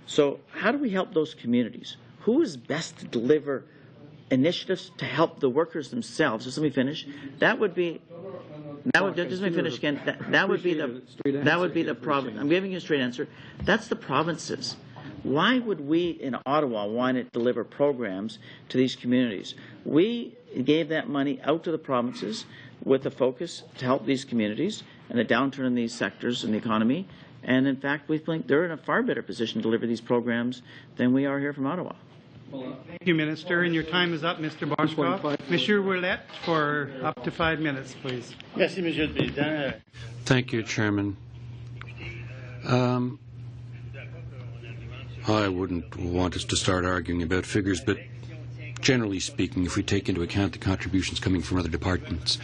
So how do we help those communities? Who is best to deliver initiatives to help the workers themselves? Just let me finish. That would be. Just let me finish again. That would be the province. I'm giving you a straight answer. That's the provinces. Why would we in Ottawa want to deliver programs to these communities? We gave that money out to the provinces with a focus to help these communities and the downturn in these sectors in the economy. And in fact, we think they're in a far better position to deliver these programs than we are here from Ottawa. Thank you, Minister. And your time is up, Mr. Boschkoff. Monsieur Ouellette, for up to 5 minutes, please. Merci, Monsieur le Président. Thank you, Chairman. I wouldn't want us to start arguing about figures, but generally speaking, if we take into account the contributions coming from other departments,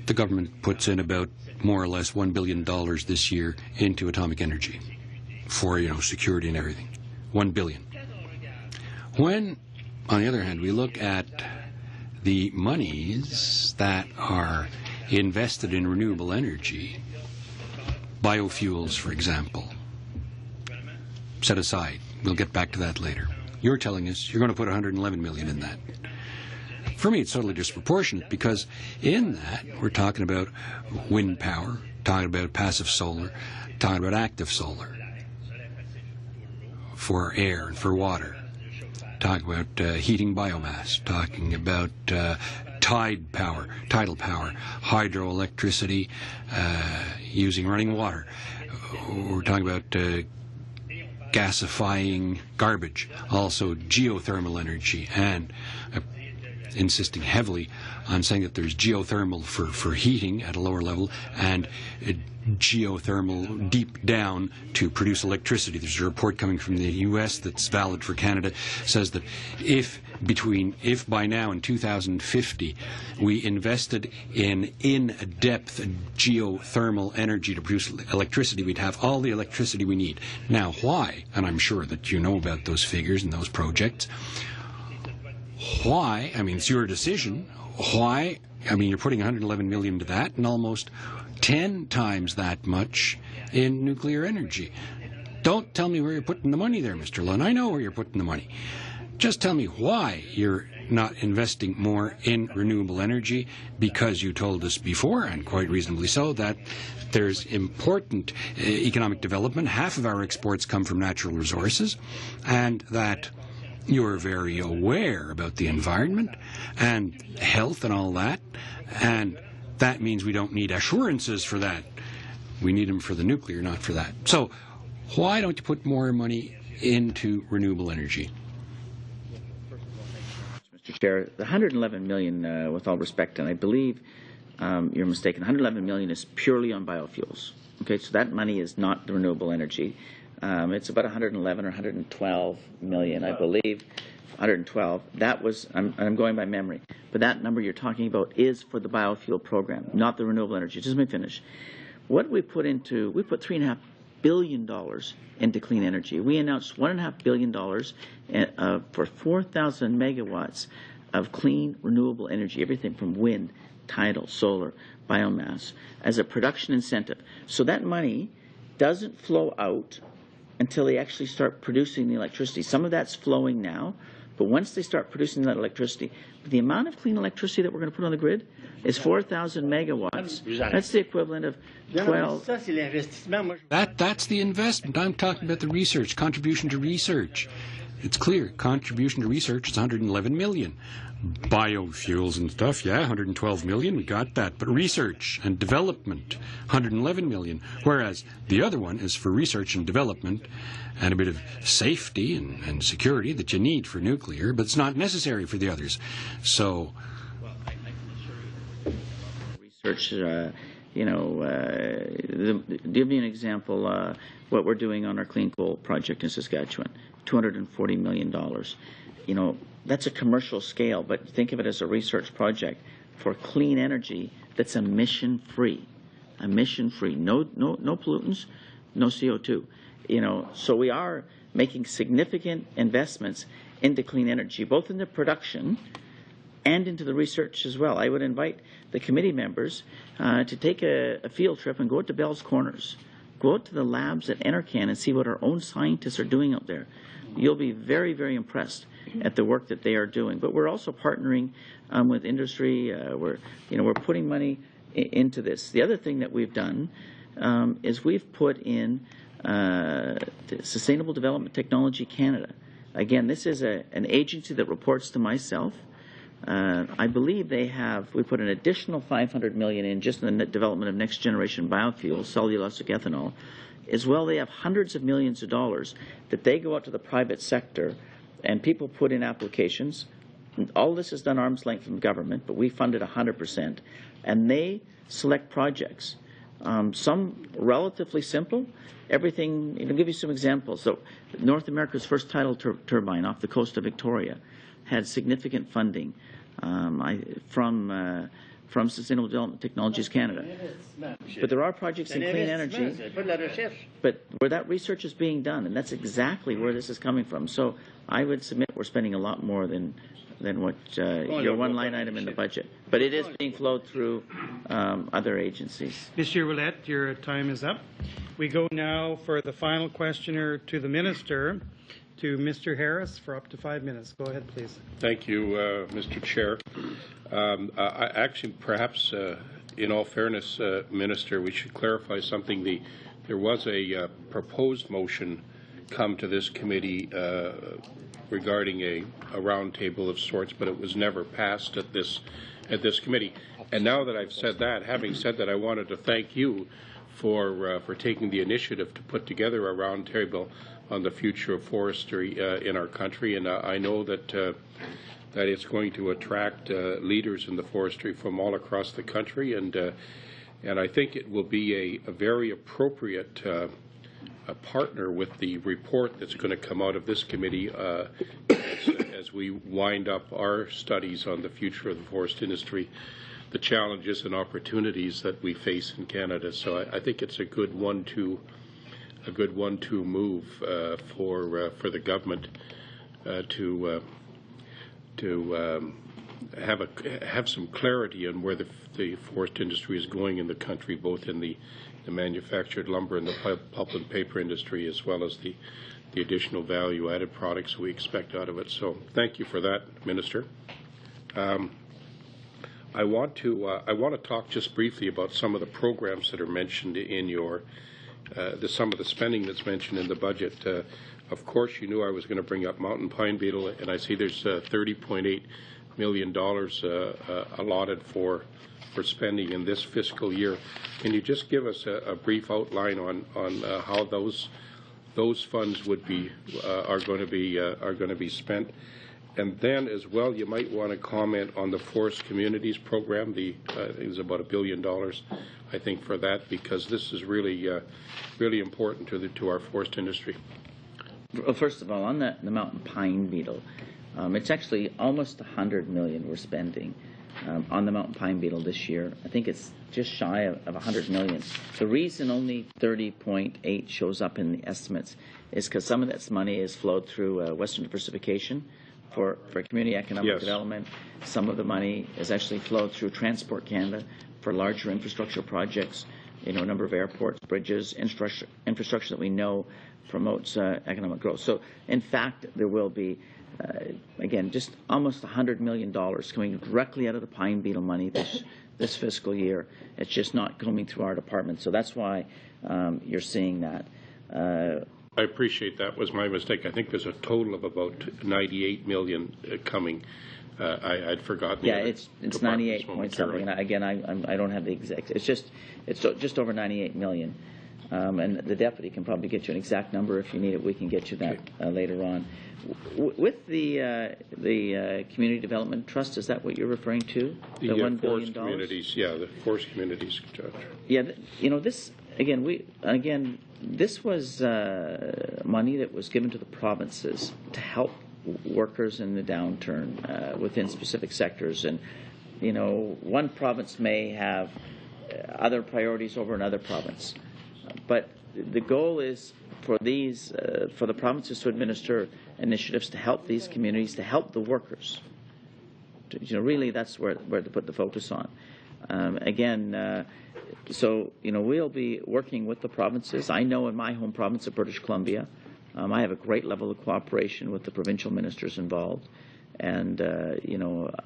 the government puts in about more or less $1 billion this year into atomic energy for, security and everything. $1 billion. When, on the other hand, we look at the monies that are invested in renewable energy, biofuels, for example, set aside. We'll get back to that later. You're telling us you're going to put $111 million in that. For me, it's totally disproportionate because in that we're talking about wind power, talking about passive solar, talking about active solar for air and for water, talking about heating biomass, talking about tidal power, hydroelectricity, using running water. We're talking about gasifying garbage, also geothermal energy, and insisting heavily on saying that there's geothermal for heating at a lower level and geothermal deep down to produce electricity. There's a report coming from the U.S. that's valid for Canada, says that if by now in 2050 we invested in in-depth geothermal energy to produce electricity, we'd have all the electricity we need. Now, why? And I'm sure that you know about those figures and those projects. Why? I mean, it's your decision. Why? I mean, you're putting $111 million to that and almost 10 times that much in nuclear energy. Don't tell me where you're putting the money there, Mr. Lunn. I know where you're putting the money. Just tell me why you're not investing more in renewable energy, because you told us before, and quite reasonably so, that there's important economic development. Half of our exports come from natural resources, and that you're very aware about the environment and health and all that, and that means we don't need assurances for that. We need them for the nuclear, not for that. So why don't you put more money into renewable energy? Mr. Chair, the $111 million, with all respect, and I believe you're mistaken, $111 million is purely on biofuels. Okay, so that money is not the renewable energy. It's about 111 or 112 million, I believe. 112. That was, I'm going by memory, but that number you're talking about is for the biofuel program, not the renewable energy. Just let me finish. What we put $3.5 billion into clean energy. We announced $1.5 billion for 4,000 megawatts of clean renewable energy, everything from wind, tidal, solar, biomass, as a production incentive. So that money doesn't flow out until they actually start producing the electricity. Some of that's flowing now, but once they start producing that electricity, the amount of clean electricity that we're going to put on the grid is 4,000 megawatts. That's the equivalent of 12. That's the investment. I'm talking about the research, contribution to research. It's clear. Contribution to research is $111 million. Biofuels and stuff, yeah, $112 million, we got that. But research and development, $111 million. Whereas the other one is for research and development and a bit of safety and security that you need for nuclear, but it's not necessary for the others. So research, give me an example, what we're doing on our clean coal project in Saskatchewan, $240 million. That's a commercial scale, but think of it as a research project for clean energy that's emission-free. Emission-free, no pollutants, no CO2. So we are making significant investments into clean energy, both in the production and into the research as well. I would invite the committee members to take a field trip and go out to Bell's Corners. Go out to the labs at NRCan and see what our own scientists are doing out there. You'll be very, very impressed at the work that they are doing. But we're also partnering with industry. We're putting money into this. The other thing that we've done is we've put in Sustainable Development Technology Canada. Again, this is an agency that reports to myself. I believe we put an additional $500 million in just in the development of next generation biofuels, cellulosic ethanol. As well, they have hundreds of millions of dollars that they go out to the private sector and people put in applications. All this is done arm's length from government, but we fund it 100%. And they select projects. Some relatively simple. Everything, I'll give you some examples. So North America's first tidal turbine off the coast of Victoria had significant funding from Sustainable Development Technologies Canada. But there are projects in clean energy, but where that research is being done, and that's exactly where this is coming from. So I would submit we're spending a lot more than what your one line item in the budget. But it is being flowed through other agencies. Mr. Ouellette, your time is up. We go now for the final questioner to the Minister, to Mr. Harris for up to 5 minutes. Go ahead, please. Thank you, Mr. Chair. Actually, perhaps, in all fairness, Minister, we should clarify something. There was a proposed motion come to this committee regarding a roundtable of sorts, but it was never passed at this committee. And now that I've said that, having said that, I wanted to thank you for taking the initiative to put together a roundtable on the future of forestry in our country. And I know that that it's going to attract leaders in the forestry from all across the country, and I think it will be a very appropriate a partner with the report that's going to come out of this committee as we wind up our studies on the future of the forest industry, the challenges and opportunities that we face in Canada. So I think it's a good one-two move for the government to have some clarity on where the forest industry is going in the country, both in the manufactured lumber and the pulp and paper industry, as well as the additional value-added products we expect out of it. So thank you for that, Minister. I want to talk just briefly about some of the programs that are mentioned in your some of the spending that's mentioned in the budget. Of course, you knew I was going to bring up mountain pine beetle, and I see there's $30.8 million allotted for spending in this fiscal year. Can you just give us a brief outline on how those funds would be are going to be spent? And then, as well, you might want to comment on the Forest Communities Program. I think it was about $1 billion, I think, for that, because this is really important to our forest industry. Well, first of all, on the mountain pine beetle, it's actually almost $100 million we're spending on the mountain pine beetle this year. I think it's just shy of $100 million. The reason only 30.8 shows up in the estimates is because some of that money is flowed through Western diversification for community economic development. Some of the money is actually flowed through Transport Canada for larger infrastructure projects, a number of airports, bridges, infrastructure that we know promotes economic growth. So, in fact, there will be, again, just almost $100 million coming directly out of the pine beetle money this fiscal year. It's just not coming through our department. So that's why you're seeing that. I appreciate that. Was my mistake. I think there's a total of about $98 million coming. I'd forgotten. Yeah, it's 98 point something. And again, I don't have the exact. It's just over 98 million. And the deputy can probably get you an exact number if you need it. We can get you that later on. With the Community Development Trust, is that what you're referring to? The $1 billion? Communities, the forest communities, Judge. Yeah, this this was money that was given to the provinces to help workers in the downturn within specific sectors. And, one province may have other priorities over another province. But the goal is for these, for the provinces to administer initiatives to help these communities, to help the workers. Really that's where to put the focus on. So, we'll be working with the provinces. I know in my home province of British Columbia, I have a great level of cooperation with the provincial ministers involved. And,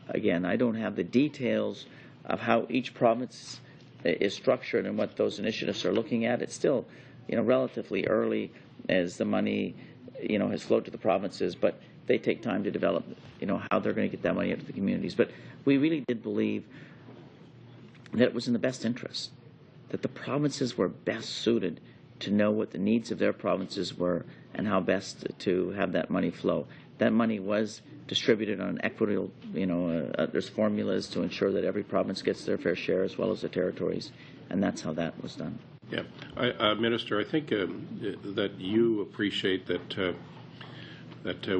again, I don't have the details of how each province is structured and what those initiatives are looking at. It's still, relatively early as the money, has flowed to the provinces, but they take time to develop, how they're going to get that money out to the communities. But we really did believe that it was in the best interest, that the provinces were best suited to know what the needs of their provinces were and how best to have that money flow. That money was distributed on an equitable, there's formulas to ensure that every province gets their fair share as well as the territories, and that's how that was done. Yeah, Minister, I think that you appreciate that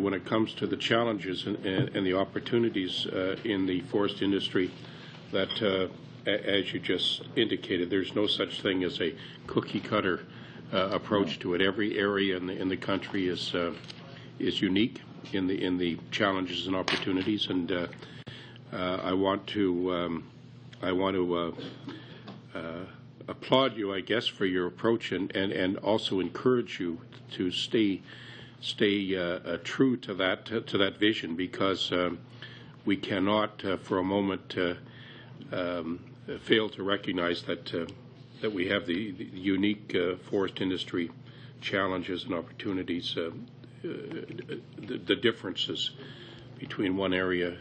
when it comes to the challenges and the opportunities in the forest industry, that as you just indicated, there's no such thing as a cookie-cutter approach to it. Every area in the country is unique in the challenges and opportunities, and I want to applaud you, I guess, for your approach, and also encourage you to stay true to that vision, because we cannot for a moment fail to recognize that we have the unique forest industry challenges and opportunities, the differences between one area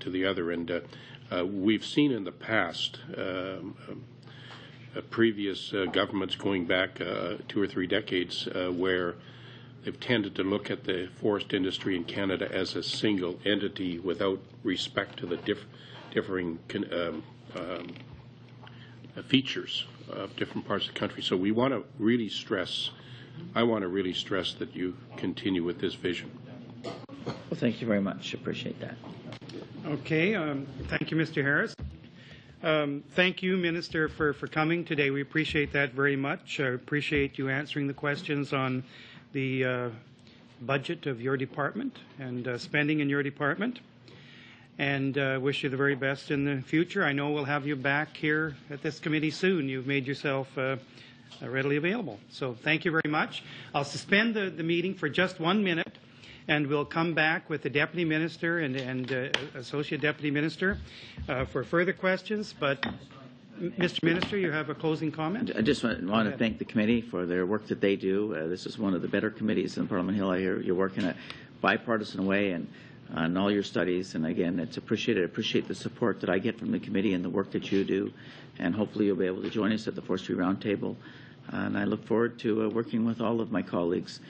to the other. And we've seen in the past previous governments going back 2 or 3 decades where they've tended to look at the forest industry in Canada as a single entity without respect to the differing features of different parts of the country. So we want to really stress, I want to really stress that you continue with this vision. Well, thank you very much. Appreciate that. Okay. Thank you, Mr. Harris. Thank you, Minister, for coming today. We appreciate that very much. I appreciate you answering the questions on the budget of your department and spending in your department. And wish you the very best in the future. I know we'll have you back here at this committee soon. You've made yourself readily available. So thank you very much. I'll suspend the meeting for just 1 minute, and we'll come back with the Deputy Minister and Associate Deputy Minister for further questions. But, Mr. Minister, you have a closing comment? I just want to thank the committee for their work that they do. This is one of the better committees in Parliament Hill. I hear you're working in a bipartisan way and on all your studies, and again, it's appreciated. I appreciate the support that I get from the committee and the work that you do, and hopefully you'll be able to join us at the Forestry Roundtable. And I look forward to working with all of my colleagues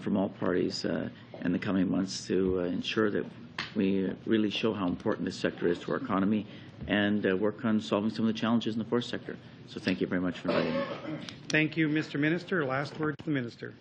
from all parties in the coming months to ensure that we really show how important this sector is to our economy and work on solving some of the challenges in the forest sector. So thank you very much for inviting me. Thank you, Mr. Minister. Last word to the Minister.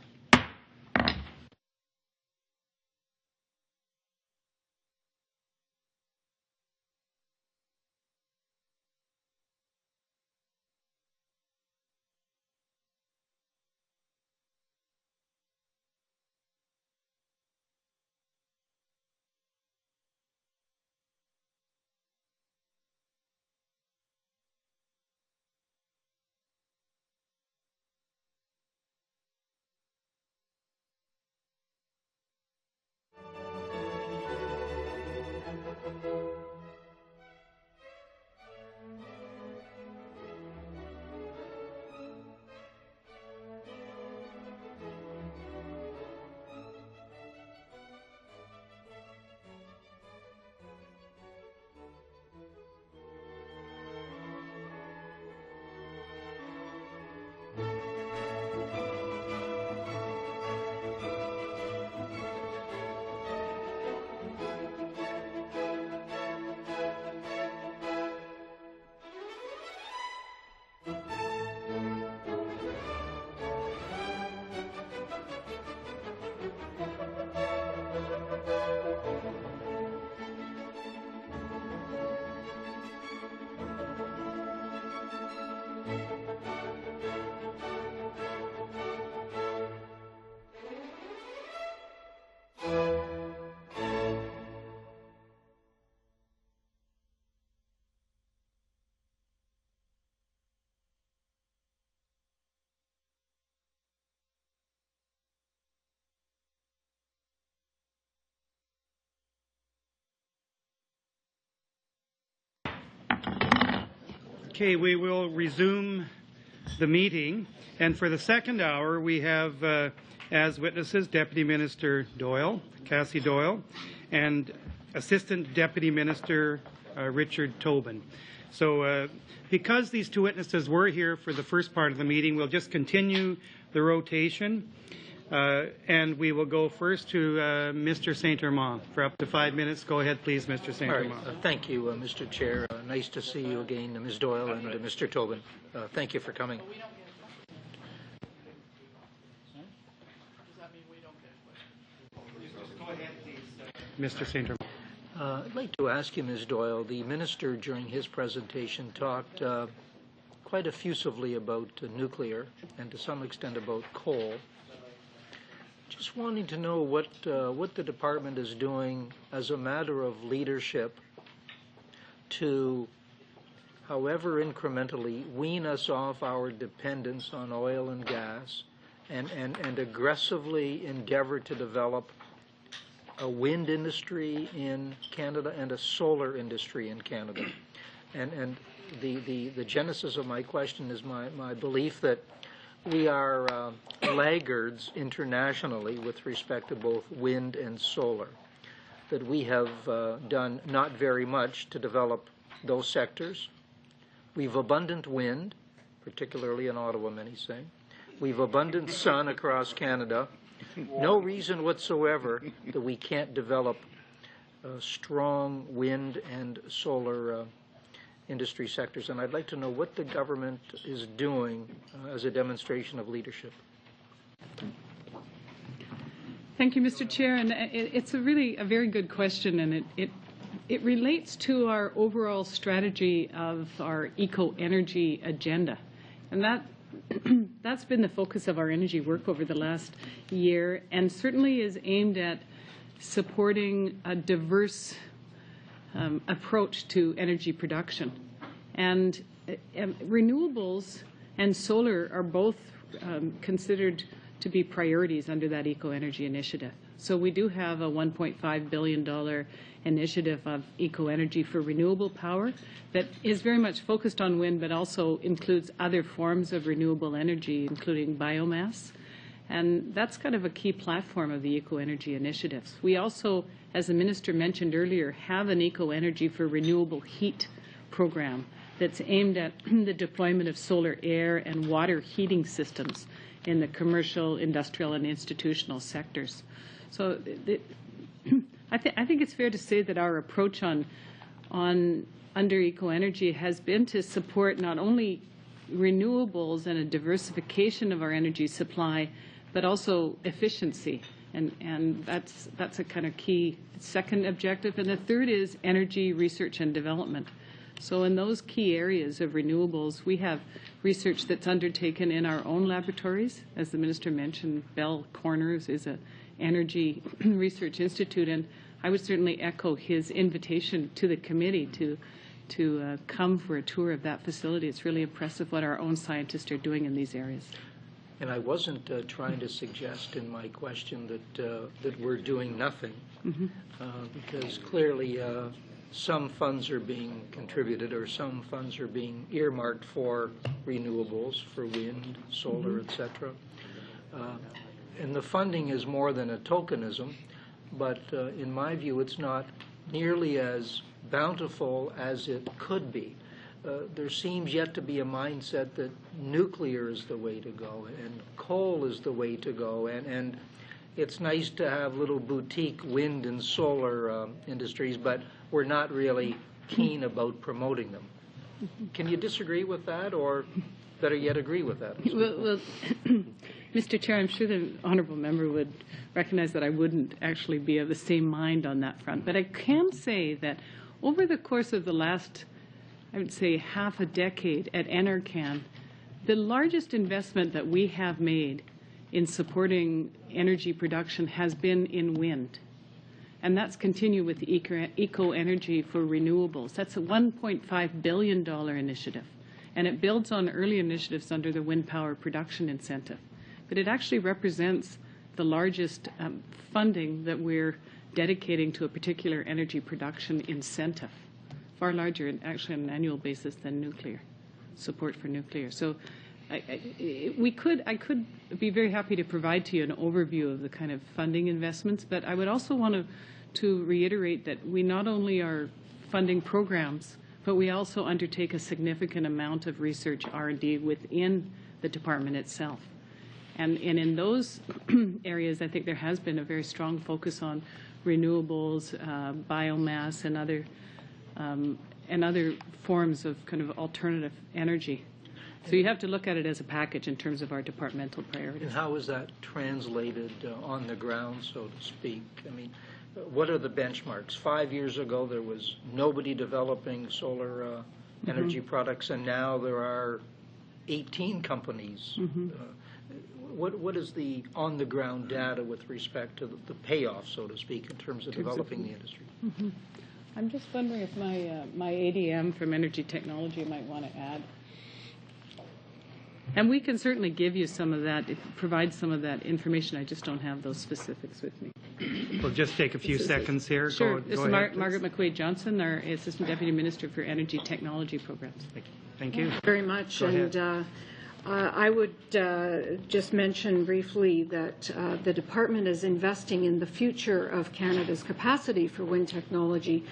Okay, we will resume the meeting. And for the second hour, we have as witnesses Deputy Minister Doyle, Cassie Doyle, and Assistant Deputy Minister Richard Tobin. So because these two witnesses were here for the first part of the meeting, we'll just continue the rotation. And we will go first to Mr. St. Armand for up to 5 minutes. Go ahead, please, Mr. St. Armand. Thank you, Mr. Chair. Nice to see you again, Ms. Doyle and Mr. Tobin. Thank you for coming. Mr. St. Armand. I'd like to ask you, Ms. Doyle, the minister during his presentation talked quite effusively about nuclear and to some extent about coal. Just wanting to know what the department is doing as a matter of leadership to, however incrementally, wean us off our dependence on oil and gas and aggressively endeavor to develop a wind industry in Canada and a solar industry in Canada. And the genesis of my question is my belief that we are laggards internationally with respect to both wind and solar, that we have done not very much to develop those sectors. We've abundant wind, particularly in Ottawa, many say. We've abundant sun across Canada. no reason whatsoever that we can't develop strong wind and solar industry sectors. And I'd like to know what the government is doing as a demonstration of leadership. Thank you, Mr. Chair. And it's a very good question, and it relates to our overall strategy of our eco-energy agenda. And that's been the focus of our energy work over the last year, and certainly is aimed at supporting a diverse approach to energy production. And renewables and solar are both considered to be priorities under that eco-energy initiative. So we do have a $1.5 billion initiative of eco-energy for renewable power that is very much focused on wind, but also includes other forms of renewable energy, including biomass. And that's kind of a key platform of the eco-energy initiatives. We also, as the minister mentioned earlier, have an eco-energy for renewable heat program that's aimed at the deployment of solar air and water heating systems in the commercial, industrial, and institutional sectors. So I think it's fair to say that our approach under eco-energy has been to support not only renewables and a diversification of our energy supply, but also efficiency. And that's a kind of key second objective. And the third is energy research and development. So in those key areas of renewables, we have research that's undertaken in our own laboratories. As the minister mentioned, Bell Corners is an energy research institute, and I would certainly echo his invitation to the committee to come for a tour of that facility. It's really impressive what our own scientists are doing in these areas. And I wasn't trying to suggest in my question that we're doing nothing, because clearly some funds are being contributed or some funds are being earmarked for renewables, for wind, solar, etc. And the funding is more than a tokenism, but in my view it's not nearly as bountiful as it could be. There seems yet to be a mindset that nuclear is the way to go and coal is the way to go, and it's nice to have little boutique wind and solar industries, but we're not really keen about promoting them. Can you disagree with that, or better yet, agree with that? Well, Mr. Chair, I'm sure the honourable member would recognize that I wouldn't actually be of the same mind on that front. But I can say that over the course of the last, I would say, half a decade at NRCan, the largest investment that we have made in supporting energy production has been in wind. And that's continued with the eco-energy for renewables. That's a $1.5 billion initiative. And it builds on early initiatives under the wind power production incentive. But it actually represents the largest funding that we're dedicating to a particular energy production incentive, far larger actually on an annual basis than nuclear, support for nuclear. So I could be very happy to provide to you an overview of the kind of funding investments, but I would also want to reiterate that we not only are funding programs, but we also undertake a significant amount of research R&D within the department itself. And in those areas, I think there has been a very strong focus on renewables, biomass, and other forms of kind of alternative energy. So you have to look at it as a package in terms of our departmental priorities. And how is that translated on the ground, so to speak? I mean, what are the benchmarks? 5 years ago, there was nobody developing solar energy products, and now there are 18 companies. What is the on-the-ground data with respect to the payoff, so to speak, in terms of developing the industry? I'm just wondering if my ADM from Energy Technology might want to add. And we can certainly give you some of that, provide some of that information. I just don't have those specifics with me. We'll just take a few seconds here. Sure. Go This is ahead, Margaret McQuaid-Johnson, our Assistant Deputy Minister for Energy Technology Programs. Thank you. Very much. Go ahead. And I would just mention briefly that the department is investing in the future of Canada's capacity for wind technology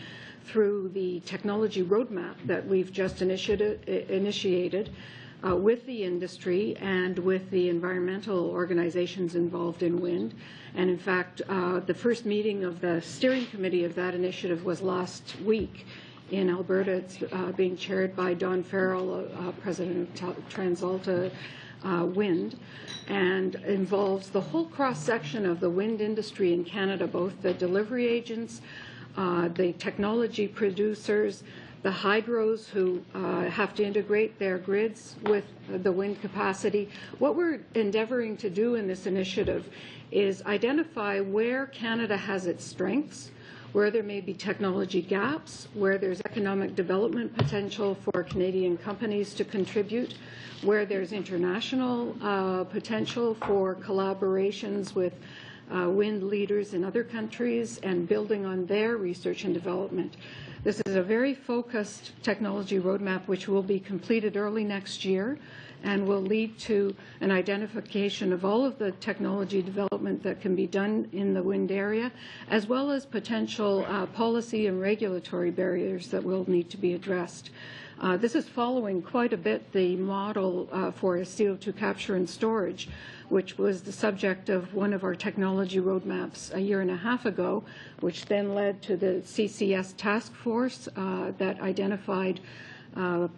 through the technology roadmap that we've just initiated. with the industry and with the environmental organizations involved in wind. And in fact, the first meeting of the steering committee of that initiative was last week in Alberta. It's being chaired by Don Farrell, president of TransAlta Wind, and involves the whole cross-section of the wind industry in Canada, both the delivery agents, the technology producers, the hydros who have to integrate their grids with the wind capacity. What we're endeavoring to do in this initiative is identify where Canada has its strengths, where there may be technology gaps, where there's economic development potential for Canadian companies to contribute, where there's international potential for collaborations with wind leaders in other countries and building on their research and development. This is a very focused technology roadmap which will be completed early next year and will lead to an identification of all of the technology development that can be done in the wind area, as well as potential policy and regulatory barriers that will need to be addressed. This is following quite a bit the model for CO2 capture and storage, which was the subject of one of our technology roadmaps a year and a half ago, which then led to the CCS task force that identified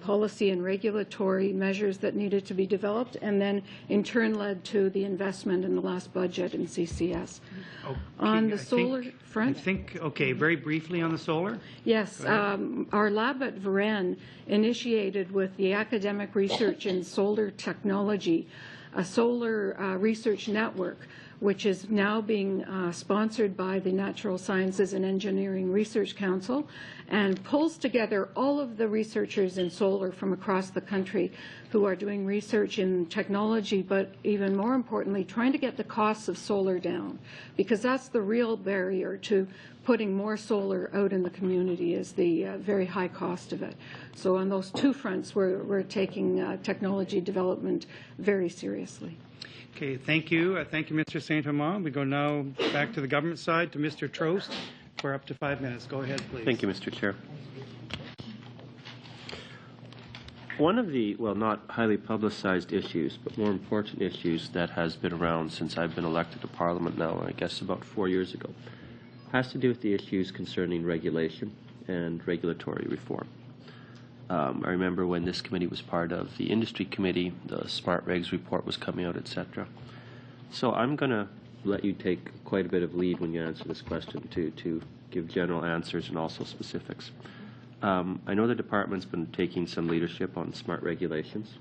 policy and regulatory measures that needed to be developed, and then in turn led to the investment in the last budget in CCS. Okay, On the solar front? Okay, very briefly on the solar? Yes, our lab at Varennes initiated with the academic research in solar technology, a solar research network, which is now being sponsored by the Natural Sciences and Engineering Research Council, and pulls together all of the researchers in solar from across the country who are doing research in technology, but even more importantly, trying to get the costs of solar down, because that's the real barrier to putting more solar out in the community, is the very high cost of it. So on those two fronts, we're taking technology development very seriously. Okay, thank you. Thank you, Mr. Saint-Amand. We go now back to the government side to Mr. Trost for up to 5 minutes. Go ahead, please. Thank you, Mr. Chair. One of the, well, not highly publicized issues, but more important issues that has been around since I've been elected to Parliament now, I guess about 4 years ago, has to do with the issues concerning regulation and regulatory reform. I remember when this committee was part of the industry committee, the Smart Regs report was coming out, etc. So I'm going to let you take quite a bit of lead when you answer this question to give general answers and also specifics. I know the department's been taking some leadership on smart regulations,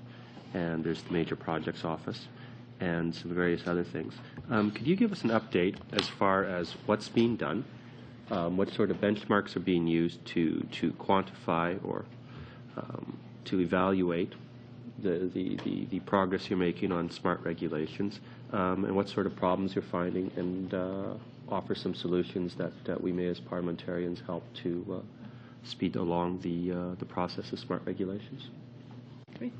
and there's the Major Projects Office and some various other things. Could you give us an update as far as what's being done, what sort of benchmarks are being used to quantify or to evaluate the progress you're making on smart regulations, and what sort of problems you're finding, and offer some solutions that we may as parliamentarians help to speed along the process of smart regulations. Great.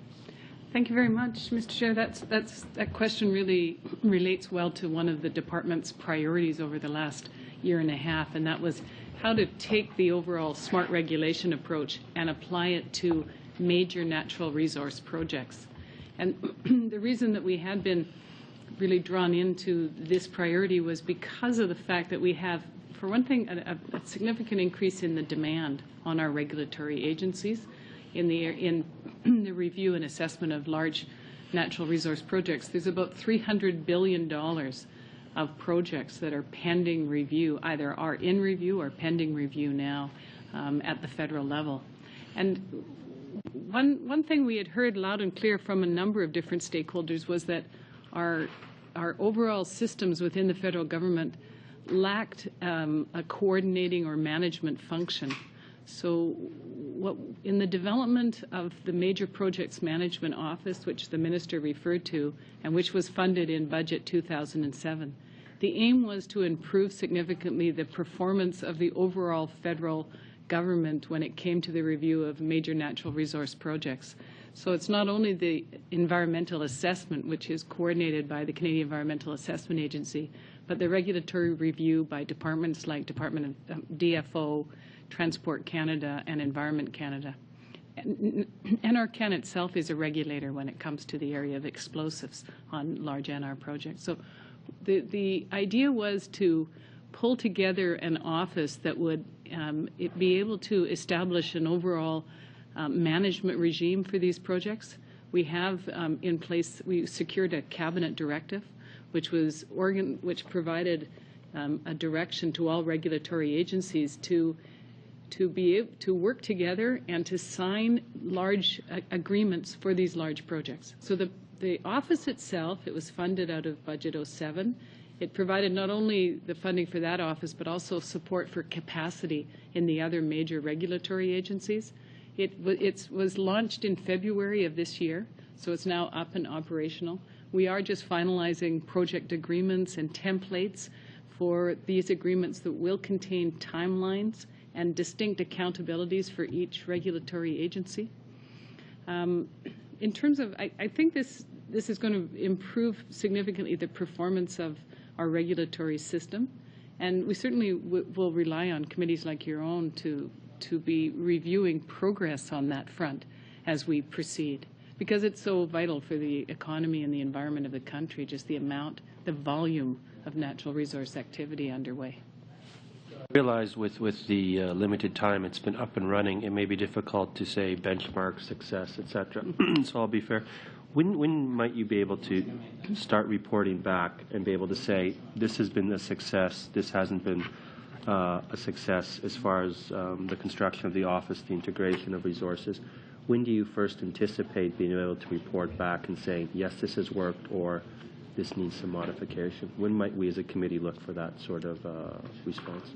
Thank you very much, Mr. Chair. That question really relates well to one of the department's priorities over the last year and a half, and that was how to take the overall smart regulation approach and apply it to major natural resource projects. And the reason that we had been really drawn into this priority was because of the fact that we have, for one thing, a significant increase in the demand on our regulatory agencies in the review and assessment of large natural resource projects. There's about $300 billion of projects that are pending review, either are in review or pending review now at the federal level. And one thing we had heard loud and clear from a number of different stakeholders was that our overall systems within the federal government lacked a coordinating or management function. So in the development of the Major Projects Management Office, which the Minister referred to, and which was funded in Budget 2007, the aim was to improve significantly the performance of the overall federal government when it came to the review of major natural resource projects. So it's not only the environmental assessment, which is coordinated by the Canadian Environmental Assessment Agency, but the regulatory review by departments like Department of DFO, Transport Canada, and Environment Canada. NRCan itself is a regulator when it comes to the area of explosives on large NR projects. So the idea was to pull together an office that would be able to establish an overall management regime for these projects. We have in place, we secured a cabinet directive, which provided a direction to all regulatory agencies to work together and to sign large agreements for these large projects. So the office itself, it was funded out of Budget 07. It provided not only the funding for that office, but also support for capacity in the other major regulatory agencies. It was launched in February of this year, so it's now up and operational. We are just finalizing project agreements and templates for these agreements that will contain timelines and distinct accountabilities for each regulatory agency. In terms of, I think this is going to improve significantly the performance of our regulatory system, and we certainly will rely on committees like your own to be reviewing progress on that front as we proceed, because it's so vital for the economy and the environment of the country, just the volume of natural resource activity underway. I realize with the limited time it's been up and running, it may be difficult to say benchmark, success, etc. So I'll be fair. When might you be able to start reporting back and be able to say, this has been a success, this hasn't been a success as far as the construction of the office, the integration of resources? When do you first anticipate being able to report back and say, yes, this has worked, or this needs some modification? When might we as a committee look for that sort of response?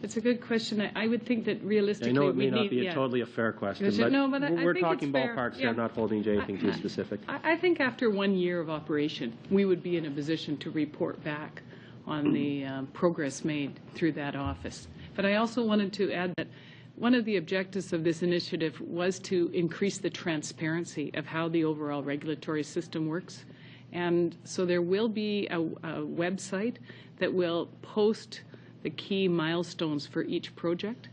It's a good question. I would think that realistically, I know it may we not need, be totally a fair question, but, no, but we're think talking it's fair. ballparks here, not holding to anything too specific. I think after 1 year of operation, we would be in a position to report back on the progress made through that office. But I also wanted to add that one of the objectives of this initiative was to increase the transparency of how the overall regulatory system works. And so there will be a website that will post the key milestones for each project,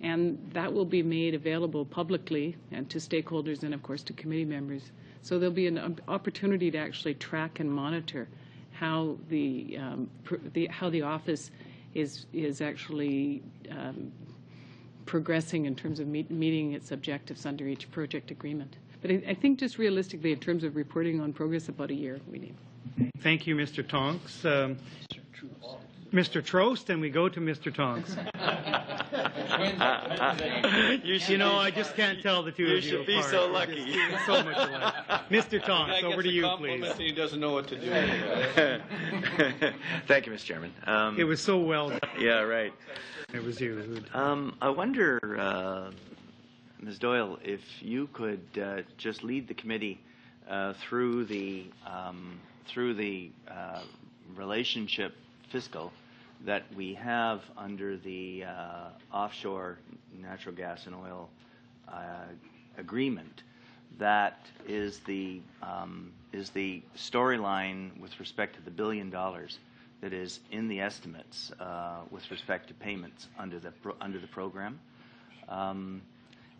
and that will be made available publicly and to stakeholders and, of course, to committee members. So there'll be an opportunity to actually track and monitor how the office is actually progressing in terms of meeting its objectives under each project agreement. But I think just realistically, in terms of reporting on progress, about a year we need. Thank you, Mr. Tonks. Mr. Trost, and we go to Mr. Tonks. You know, I just can't tell the two of you apart. You should be so lucky. So much alike. Mr. Tonks, over to you, please. He doesn't know what to do. Thank you, Mr. Chairman. It was so well done. Yeah, right. It was you. I wonder, Ms. Doyle, if you could just lead the committee through the relationship fiscal that we have under the offshore natural gas and oil agreement. That is the storyline with respect to the $1 billion that is in the estimates with respect to payments under the program.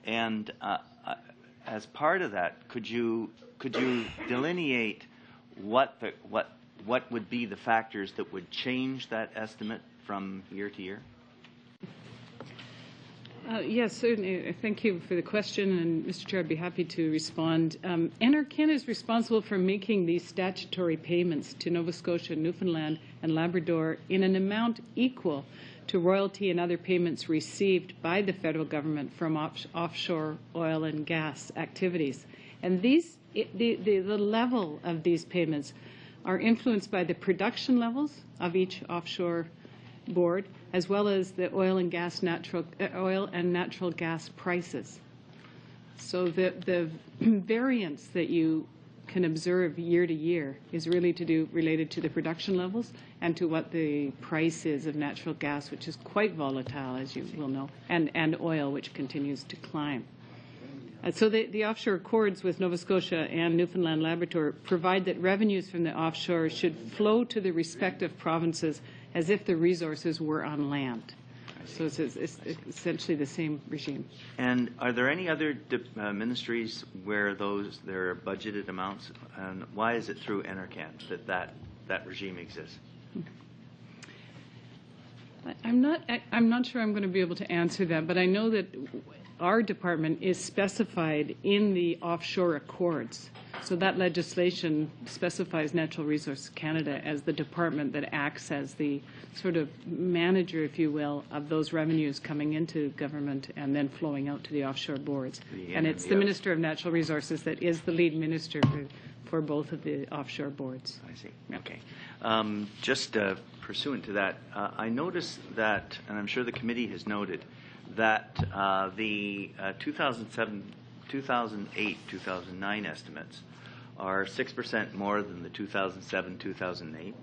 And as part of that, could you delineate what would be the factors that would change that estimate from year to year? Yes, certainly. Thank you for the question, and Mr. Chair, I'd be happy to respond. NRCan is responsible for making these statutory payments to Nova Scotia, Newfoundland, and Labrador in an amount equal to royalty and other payments received by the federal government from offshore oil and gas activities. And the level of these payments are influenced by the production levels of each offshore board, as well as the oil and natural gas prices. So the variance that you can observe year to year is really related to the production levels and to what the price is of natural gas, which is quite volatile, as you will know, and oil, which continues to climb. So the offshore accords with Nova Scotia and Newfoundland Labrador provide that revenues from the offshore should flow to the respective provinces as if the resources were on land. So it's essentially the same regime. And are there any other ministries where there are budgeted amounts? And why is it through NRCan that regime exists? I'm not sure I'm going to be able to answer that, but I know that our department is specified in the offshore accords. So that legislation specifies Natural Resources Canada as the department that acts as the sort of manager, if you will, of those revenues coming into government and then flowing out to the offshore boards. And it's the Minister of Natural Resources that is the lead minister for both of the offshore boards. I see. Okay. Just pursuant to that, I noticed that, and I'm sure the committee has noted, that the 2007, 2008, 2009 estimates are 6% more than the 2007, 2008,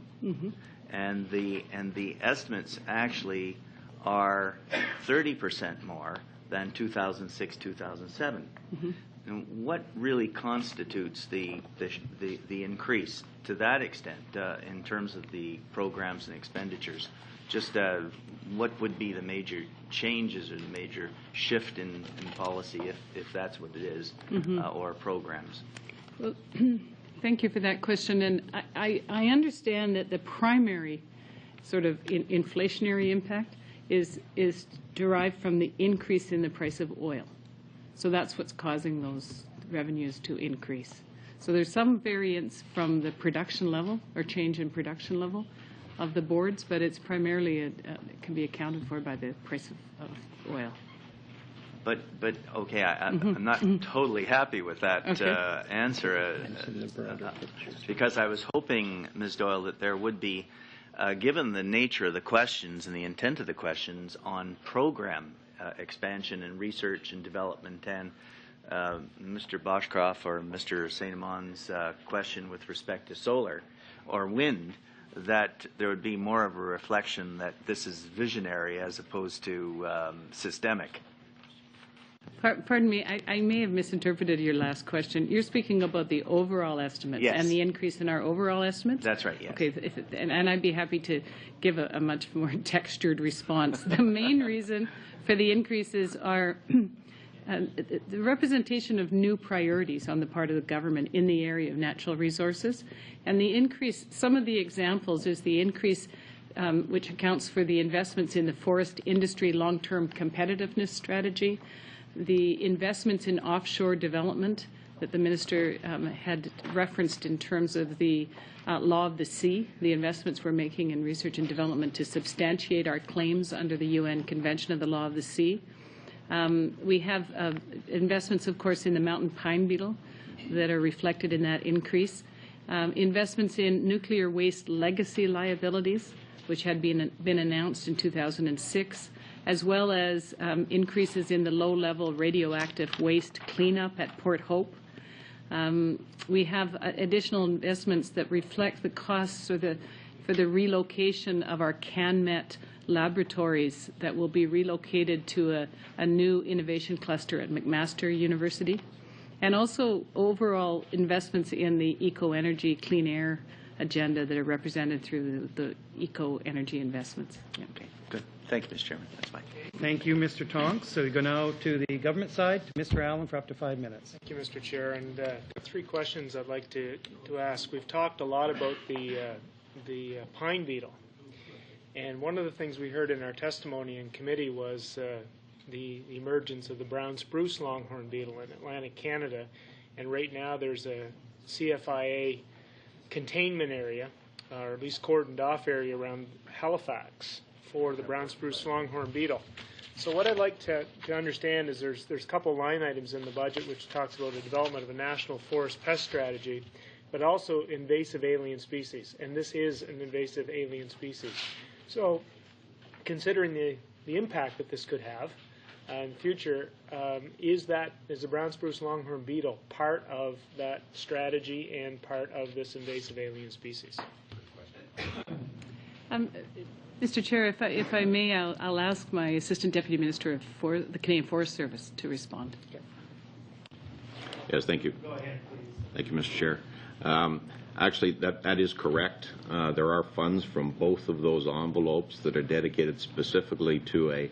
and the estimates actually are 30% more than 2006, 2007. And what really constitutes the increase to that extent in terms of the programs and expenditures? Just what would be the major changes or the major shift in policy, if that's what it is, or programs? Well, thank you for that question. And I understand that the primary sort of inflationary impact is derived from the increase in the price of oil. So that's what's causing those revenues to increase. So there's some variance from the production level or change in production level of the boards, but it's primarily it can be accounted for by the price of oil. But okay, I'm not totally happy with that answer because I was hoping, Ms. Doyle, that there would be, given the nature of the questions and the intent of the questions on program expansion and research and development, and Mr. Boschkroff or Mr. St. Amon's question with respect to solar or wind, that there would be more of a reflection that this is visionary as opposed to systemic. Pardon me, I may have misinterpreted your last question. You're speaking about the overall estimates and the increase in our overall estimates? That's right, yes. Okay, and I'd be happy to give a much more textured response. The main reason for the increases are the representation of new priorities on the part of the government in the area of natural resources. And the increase, some of the examples is the increase which accounts for the investments in the forest industry long-term competitiveness strategy, the investments in offshore development that the minister had referenced in terms of the law of the sea, the investments we're making in research and development to substantiate our claims under the UN Convention of the Law of the Sea. We have investments, of course, in the mountain pine beetle that are reflected in that increase. Investments in nuclear waste legacy liabilities, which had been announced in 2006, as well as increases in the low-level radioactive waste cleanup at Port Hope. We have additional investments that reflect the costs for the relocation of our CanMet laboratories that will be relocated to a new innovation cluster at McMaster University, and also overall investments in the eco-energy clean air agenda that are represented through the eco-energy investments. Yeah. Okay, good. Thank you, Mr. Chairman. That's fine. Thank you, Mr. Tonks. So we go now to the government side, to Mr. Allen for up to 5 minutes. Thank you, Mr. Chair. And three questions I'd like to ask. We've talked a lot about the pine beetle. And one of the things we heard in our testimony in committee was the emergence of the brown spruce longhorn beetle in Atlantic Canada. And right now there's a CFIA containment area, or at least cordoned off area around Halifax for the brown spruce longhorn beetle. So what I'd like to understand is there's a couple line items in the budget which talks about the development of a national forest pest strategy, but also invasive alien species. And this is an invasive alien species. So considering the impact that this could have in the future, is the brown spruce longhorn beetle part of that strategy and part of this invasive alien species? Mr. Chair, if I may, I'll ask my Assistant Deputy Minister for the Canadian Forest Service to respond. Yes, thank you. Go ahead, please. Thank you, Mr. Chair. Actually, that is correct. There are funds from both of those envelopes that are dedicated specifically to a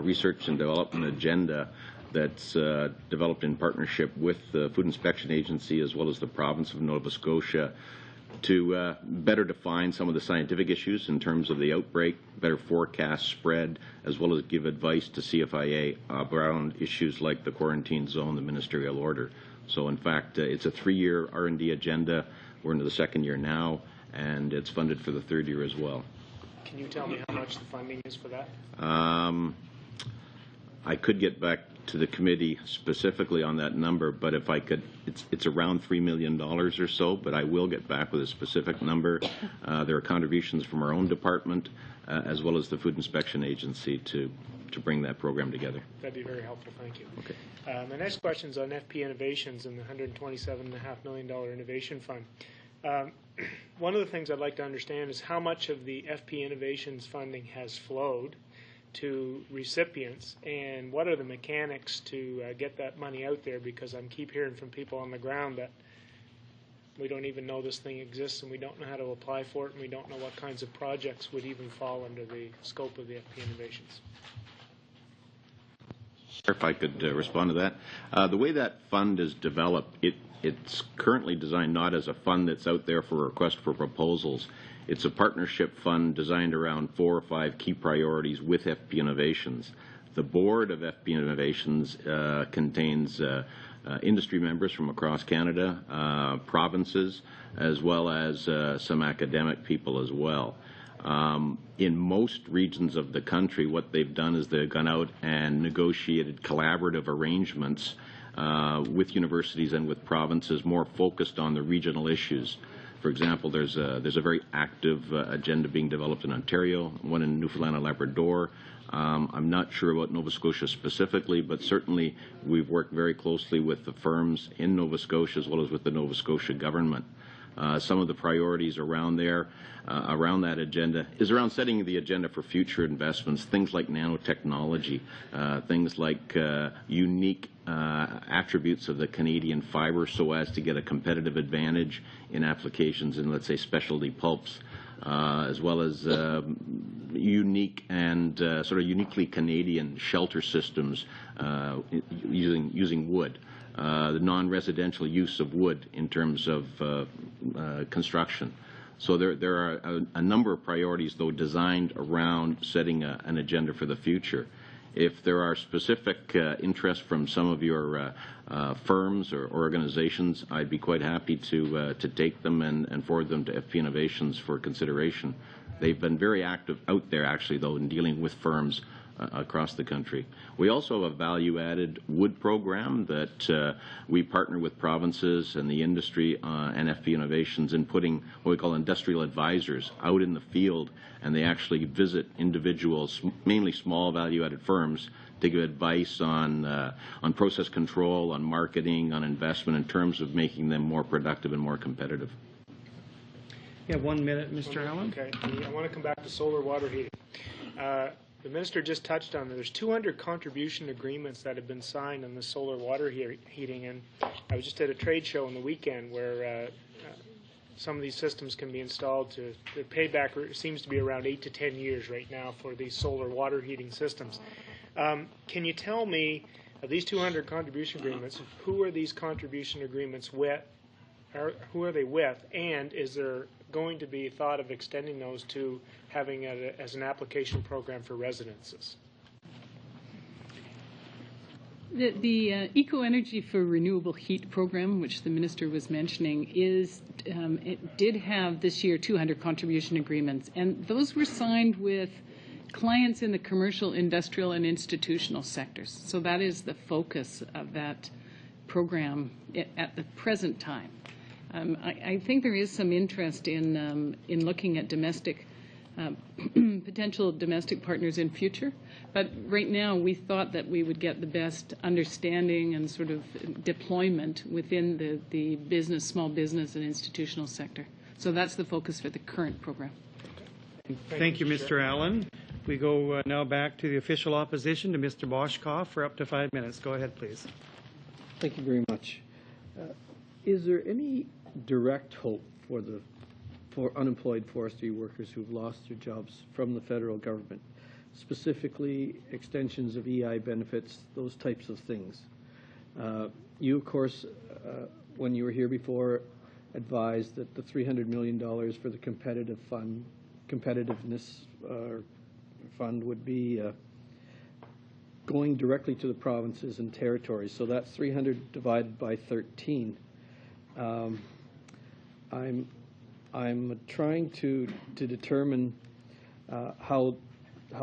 research and development agenda that's developed in partnership with the Food Inspection Agency as well as the province of Nova Scotia to better define some of the scientific issues in terms of the outbreak, better forecast spread, as well as give advice to CFIA around issues like the quarantine zone, the ministerial order. So in fact, it's a 3-year R&D agenda. We're into the 2nd year now, and it's funded for the 3rd year as well. Can you tell me how much the funding is for that? I could get back to the committee specifically on that number, but if I could, it's around $3 million or so, but I will get back with a specific number. There are contributions from our own department as well as the Food Inspection Agency to bring that program together. That'd be very helpful, thank you. Okay. My next question is on FP Innovations and the $127.5 million Innovation Fund. One of the things I'd like to understand is how much of the FP Innovations funding has flowed to recipients, and what are the mechanics to get that money out there, because I keep hearing from people on the ground that we don't even know this thing exists and we don't know how to apply for it and we don't know what kinds of projects would even fall under the scope of the FP Innovations. If I could respond to that. The way that fund is developed, it's currently designed not as a fund that's out there for request for proposals. It's a partnership fund designed around 4 or 5 key priorities with FP Innovations. The board of FP Innovations contains industry members from across Canada, provinces, as well as some academic people as well. In most regions of the country, what they've done is they've gone out and negotiated collaborative arrangements with universities and with provinces more focused on the regional issues. For example, there's a very active agenda being developed in Ontario, one in Newfoundland and Labrador. I'm not sure about Nova Scotia specifically, but certainly we've worked very closely with the firms in Nova Scotia as well as with the Nova Scotia government. Some of the priorities around there, around that agenda, is around setting the agenda for future investments, things like nanotechnology, things like unique attributes of the Canadian fiber so as to get a competitive advantage in applications in, let's say, specialty pulps, as well as unique and sort of uniquely Canadian shelter systems using wood. The non-residential use of wood in terms of construction. So there are a number of priorities, though, designed around setting an agenda for the future. If there are specific interests from some of your firms or organizations, I'd be quite happy to take them and forward them to FP Innovations for consideration. They've been very active out there, actually, though, in dealing with firms across the country. We also have a value-added wood program that we partner with provinces and the industry and FP Innovations in putting what we call industrial advisors out in the field, and they actually visit individuals, mainly small value-added firms, to give advice on process control, on marketing, on investment in terms of making them more productive and more competitive. Yeah, 1 minute, Mr. Allen. Okay, I want to come back to solar water heating. The minister just touched on there's 200 contribution agreements that have been signed on the solar water heating, and I was just at a trade show on the weekend where some of these systems can be installed. The payback seems to be around 8 to 10 years right now for these solar water heating systems. Can you tell me, of these 200 contribution agreements, who are these contribution agreements with? Who are they with, and is there going to be thought of extending those to having it as an application program for residences? The Eco Energy for Renewable Heat program, which the minister was mentioning, it did have this year 200 contribution agreements, and those were signed with clients in the commercial, industrial, and institutional sectors. So that is the focus of that program at the present time. I think there is some interest in looking at domestic potential domestic partners in future, but right now we thought that we would get the best understanding and sort of deployment within the business, small business, and institutional sector. So that's the focus for the current program. Thank you, Mr. Allen. We go now back to the official opposition to Mr. Boschkoff for up to 5 minutes. Go ahead, please. Thank you very much. Is there any direct hope for unemployed forestry workers who've lost their jobs from the federal government, specifically extensions of EI benefits, those types of things. You, of course, when you were here before, advised that the $300 million for the competitiveness fund would be going directly to the provinces and territories. So that's 300 divided by 13. I'm trying to determine how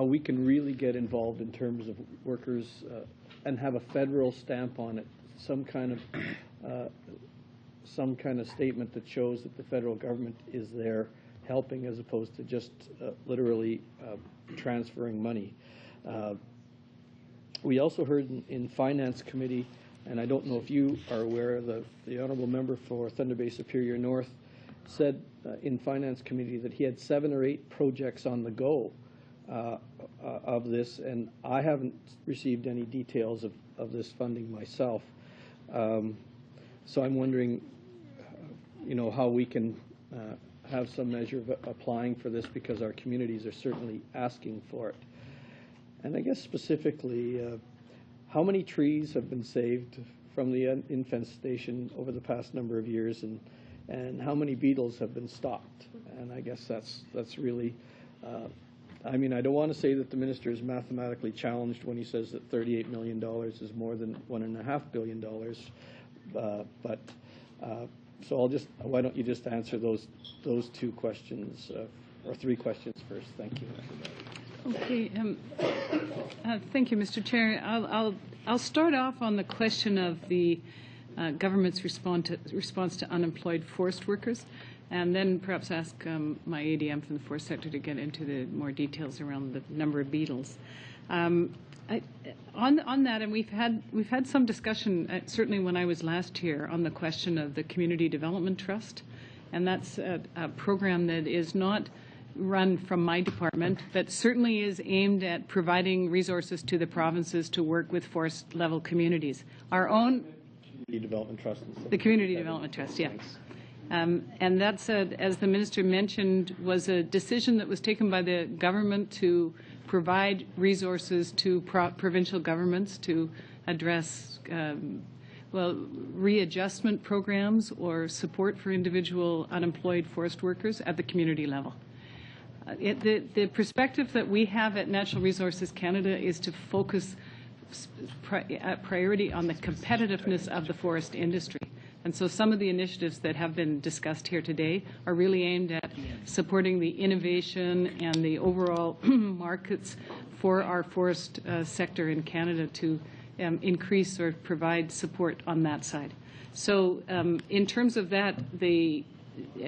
we can really get involved in terms of workers and have a federal stamp on it, some kind of statement that shows that the federal government is there helping as opposed to just literally transferring money. We also heard in Finance Committee, and I don't know if you are aware, the Honourable Member for Thunder Bay Superior North said in Finance Committee that he had 7 or 8 projects on the go of this, and I haven't received any details of this funding myself. So I'm wondering, how we can have some measure of applying for this, because our communities are certainly asking for it. And I guess specifically, how many trees have been saved from the infestation over the past number of years, and how many beetles have been stopped? And I guess that's really, I don't want to say that the minister is mathematically challenged when he says that $38 million is more than $1.5 billion, so why don't you just answer those 2 questions, or 3 questions first? Thank you. Okay. Thank you, Mr. Chair. I'll start off on the question of the government's response to unemployed forest workers, and then perhaps ask my ADM from the forest sector to get into the more details around the number of beetles. On that, and we've had some discussion, certainly when I was last here, on the question of the Community Development Trust, and that's a program that is not run from my department, but certainly is aimed at providing resources to the provinces to work with forest-level communities. Our own Community Development Trust. The Community Development Trust, yeah. And that's, as the minister mentioned, was a decision that was taken by the government to provide resources to provincial governments to address readjustment programs or support for individual unemployed forest workers at the community level. The perspective that we have at Natural Resources Canada is to focus priority on the competitiveness of the forest industry. And so some of the initiatives that have been discussed here today are really aimed at supporting the innovation and the overall markets for our forest sector in Canada to increase or provide support on that side. So in terms of that,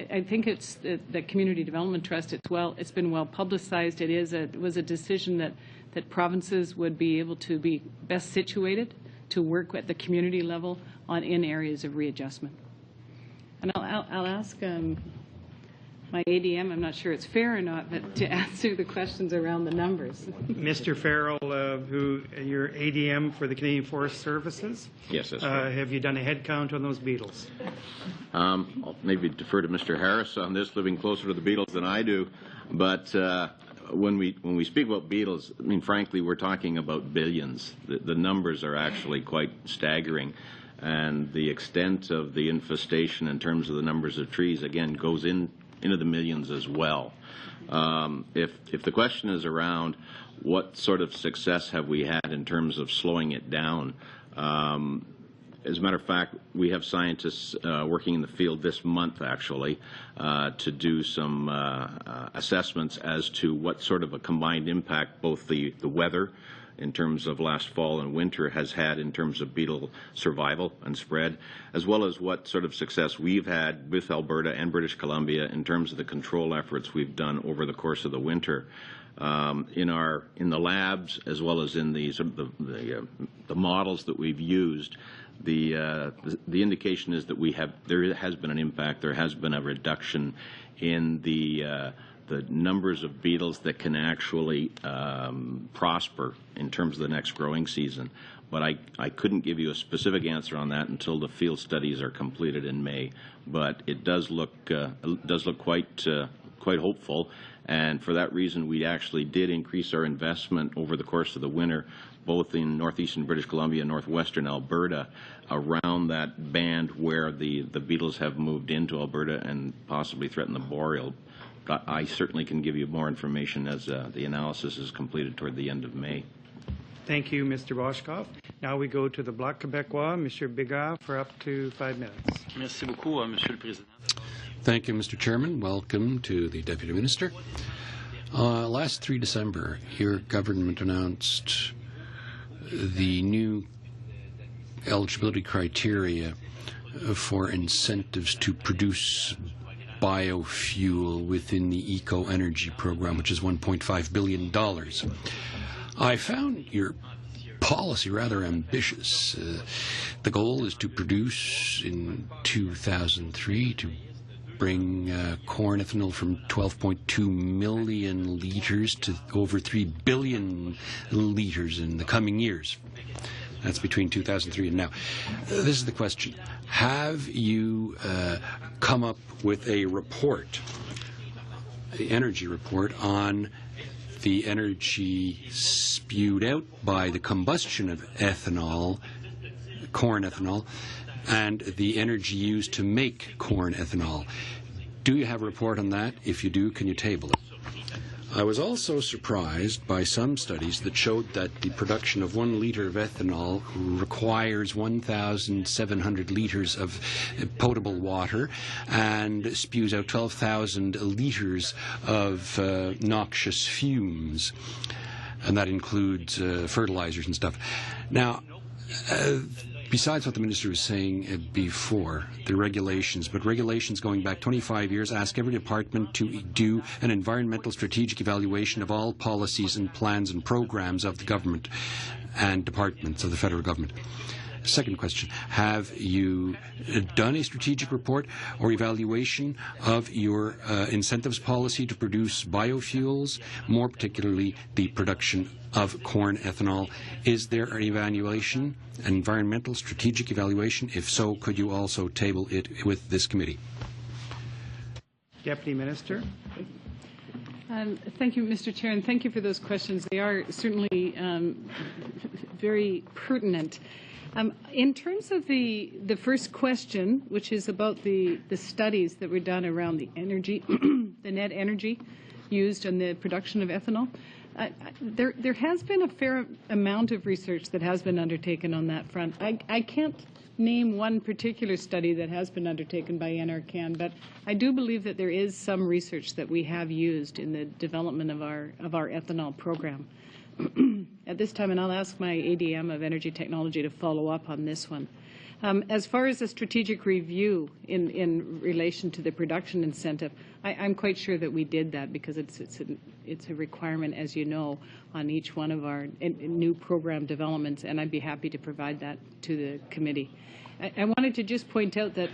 I think it's the Community Development Trust. It's been well publicized. It was a decision that provinces would be able to be best situated to work at the community level in areas of readjustment. And I'll ask my ADM, I'm not sure it's fair or not, but to answer the questions around the numbers. Mr. Farrell, you're ADM for the Canadian Forest Services. Yes, that's right. Have you done a head count on those beetles? I'll maybe defer to Mr. Harris on this, living closer to the beetles than I do. But when we speak about beetles, frankly, we're talking about billions. The numbers are actually quite staggering. And the extent of the infestation in terms of the numbers of trees, again, goes into the millions as well. If the question is around what sort of success have we had in terms of slowing it down, as a matter of fact, we have scientists working in the field this month, actually, to do some assessments as to what sort of a combined impact both the weather in terms of last fall and winter has had in terms of beetle survival and spread, as well as what sort of success we've had with Alberta and British Columbia in terms of the control efforts we've done over the course of the winter. In the labs, as well as in the models that we've used, the indication is that there has been an impact. There has been a reduction in the numbers of beetles that can actually prosper in terms of the next growing season. But I couldn't give you a specific answer on that until the field studies are completed in May. But it does look quite hopeful, and for that reason, we actually did increase our investment over the course of the winter, both in northeastern British Columbia and northwestern Alberta, around that band where the beetles have moved into Alberta and possibly threaten the boreal. But I certainly can give you more information as the analysis is completed toward the end of May. Thank you, Mr. Boschkoff. Now we go to the Bloc Québécois, Mr. Bigot, for up to 5 minutes. Merci beaucoup, Monsieur le Président. Thank you, Mr. Chairman. Welcome to the Deputy Minister. Last 3 December, your government announced the new eligibility criteria for incentives to produce biofuel within the eco-energy program, which is $1.5 billion. I found your policy rather ambitious. The goal is to produce in 2003 to bring corn ethanol from 12.2 million liters to over 3 billion liters in the coming years. That's between 2003 and now. This is the question. Have you come up with a report, the energy report, on the energy spewed out by the combustion of ethanol, corn ethanol, and the energy used to make corn ethanol? Do you have a report on that? If you do, can you table it? I was also surprised by some studies that showed that the production of 1 liter of ethanol requires 1,700 liters of potable water and spews out 12,000 liters of noxious fumes, and that includes fertilizers and stuff. Now, besides what the minister was saying before, the regulations, but regulations going back 25 years ask every department to do an environmental strategic evaluation of all policies and plans and programs of the government and departments of the federal government. Second question, have you done a strategic report or evaluation of your incentives policy to produce biofuels, more particularly the production of corn ethanol? Is there an evaluation, an environmental strategic evaluation? If so, could you also table it with this committee? Deputy Minister. Thank you, Mr. Chair, and thank you for those questions. They are certainly very pertinent. In terms of the first question, which is about the studies that were done around the energy, the net energy used in the production of ethanol, there has been a fair amount of research that has been undertaken on that front. I can't name one particular study that has been undertaken by NRCan, but I do believe that there is some research that we have used in the development of our ethanol program. At this time, and I'll ask my ADM of Energy Technology to follow up on this one. As far as a strategic review in relation to the production incentive, I'm quite sure that we did that because it's a requirement, as you know, on each one of our new program developments, and I'd be happy to provide that to the committee. I wanted to just point out that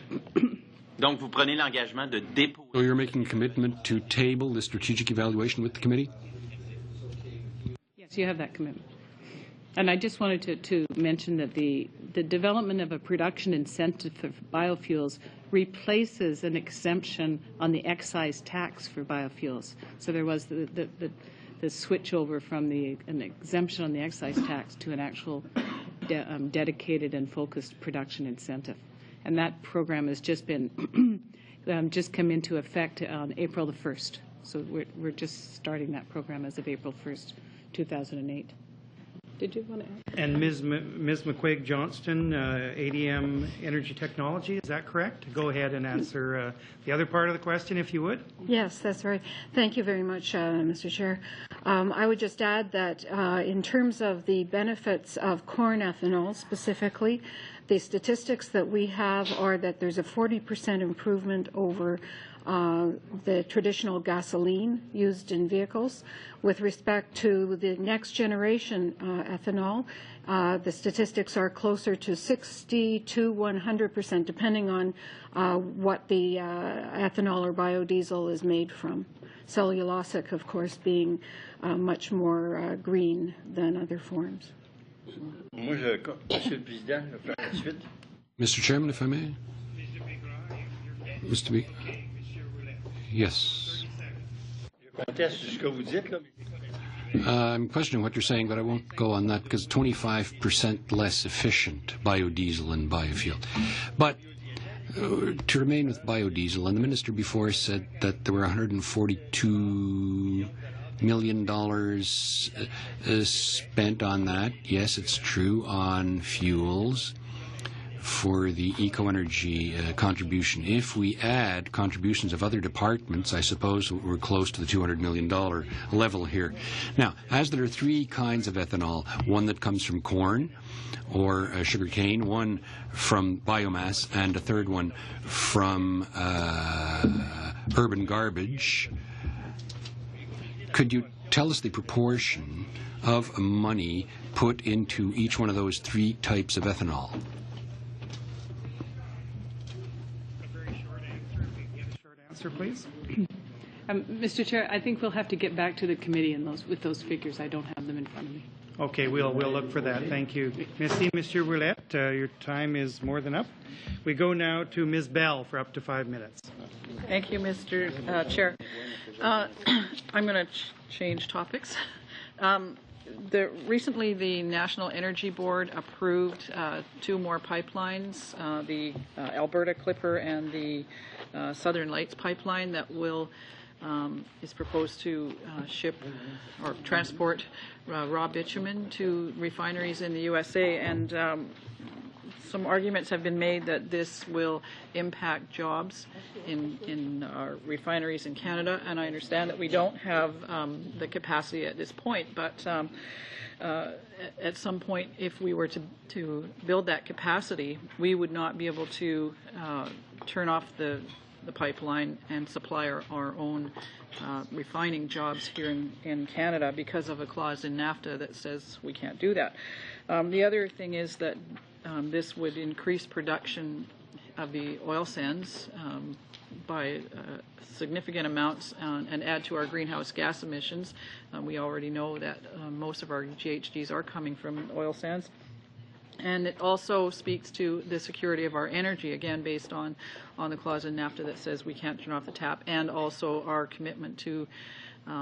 Donc, vous prenez l'engagement de déposer. So you're making a commitment to table the strategic evaluation with the committee? yes, you have that commitment. And I just wanted to mention that the development of a production incentive for biofuels replaces an exemption on the excise tax for biofuels. So there was the switch over from an exemption on the excise tax to an actual dedicated and focused production incentive. And that program has just been just come into effect on April the 1st. So we're just starting that program as of April 1st, 2008. Did you want to add? And Ms. McQuaig Johnston, ADM Energy Technology, is that correct? Go ahead and answer the other part of the question, if you would. Yes, that's right. Thank you very much, Mr. Chair. I would just add that in terms of the benefits of corn ethanol specifically, the statistics that we have are that there's a 40% improvement over the traditional gasoline used in vehicles. With respect to the next generation ethanol, the statistics are closer to 60 to 100%, depending on what the ethanol or biodiesel is made from. cellulosic, of course, being much more green than other forms. Mr. Chairman, if I may. Mr. B. Yes. I'm questioning what you're saying, but I won't go on that because 25% less efficient biodiesel and biofuel. But to remain with biodiesel, and the minister before said that there were $142 million spent on that. Yes, it's true, on fuels for the eco-energy contribution. If we add contributions of other departments, I suppose we're close to the $200 million level here. Now, as there are three kinds of ethanol, one that comes from corn or sugar cane, one from biomass, and a third one from urban garbage, could you tell us the proportion of money put into each one of those three types of ethanol? Answer, please. Mr. Chair, I think we'll have to get back to the committee with those figures. I don't have them in front of me. Okay, we'll look for that. Thank you. Merci, Monsieur Roulette. Your time is more than up. We go now to Ms. Bell for up to 5 minutes. Thank you, Mr. Chair. I'm going to change topics. Recently, the National Energy Board approved 2 more pipelines, the Alberta Clipper and the Southern Lights pipeline that is proposed to ship or transport raw bitumen to refineries in the USA. And some arguments have been made that this will impact jobs in our refineries in Canada, and I understand that we don't have the capacity at this point, but at some point, if we were to build that capacity, we would not be able to turn off the pipeline and supply our own refining jobs here in Canada because of a clause in NAFTA that says we can't do that. The other thing is that this would increase production of the oil sands by significant amounts and add to our greenhouse gas emissions. We already know that most of our GHGs are coming from oil sands. And it also speaks to the security of our energy, again, based on the clause in NAFTA that says we can't turn off the tap, and also our commitment to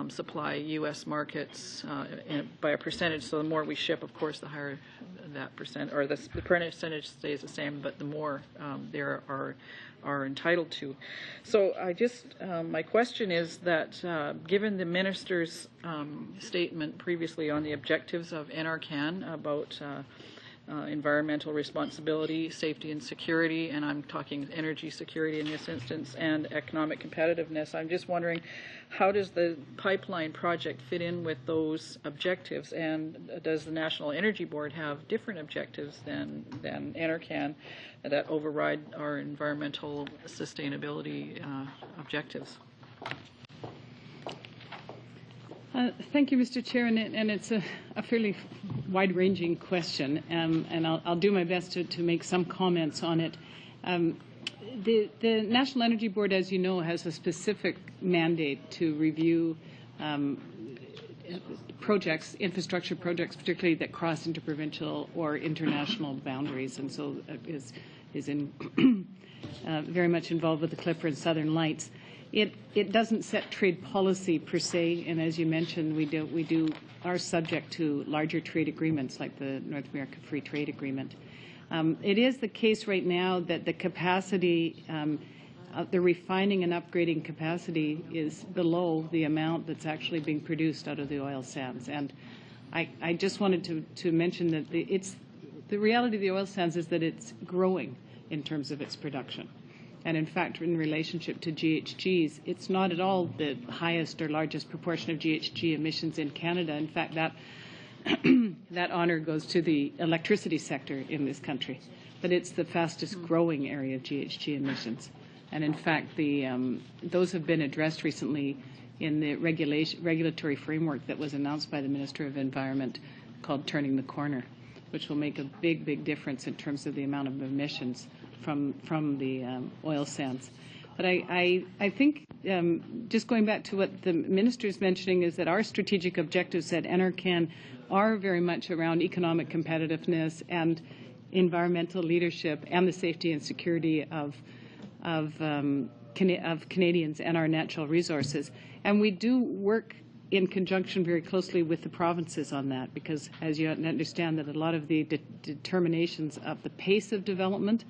supply U.S. markets by a percentage. So the more we ship, of course, the higher that percent, or the percentage stays the same, but the more they are entitled to. So my question is that given the minister's statement previously on the objectives of NRCan about environmental responsibility, safety and security, and I'm talking energy security in this instance, and economic competitiveness, I'm just wondering, how does the pipeline project fit in with those objectives, and does the National Energy Board have different objectives than NRCan that override our environmental sustainability objectives? Thank you, Mr. Chair, and it's a fairly wide-ranging question, and I'll do my best to make some comments on it. The National Energy Board, as you know, has a specific mandate to review projects, infrastructure projects, particularly that cross interprovincial or international boundaries, and so is very much involved with the Clipper and Southern Lights. It doesn't set trade policy per se, and as you mentioned, we are subject to larger trade agreements like the North American Free Trade Agreement. It is the case right now that the capacity, the refining and upgrading capacity is below the amount that's actually being produced out of the oil sands. And I just wanted to mention that the reality of the oil sands is that it's growing in terms of its production. And in fact, in relationship to GHGs, it's not at all the highest or largest proportion of GHG emissions in Canada. In fact, that honor goes to the electricity sector in this country. But it's the fastest growing area of GHG emissions. And in fact, those have been addressed recently in the regulatory framework that was announced by the Minister of Environment called Turning the Corner, which will make a big, big difference in terms of the amount of emissions from the oil sands. But I think, just going back to what the minister is mentioning, is that our strategic objectives at NRCan are very much around economic competitiveness and environmental leadership and the safety and security of Canadians and our natural resources. And we do work in conjunction very closely with the provinces on that, because as you understand that a lot of the determinations of the pace of development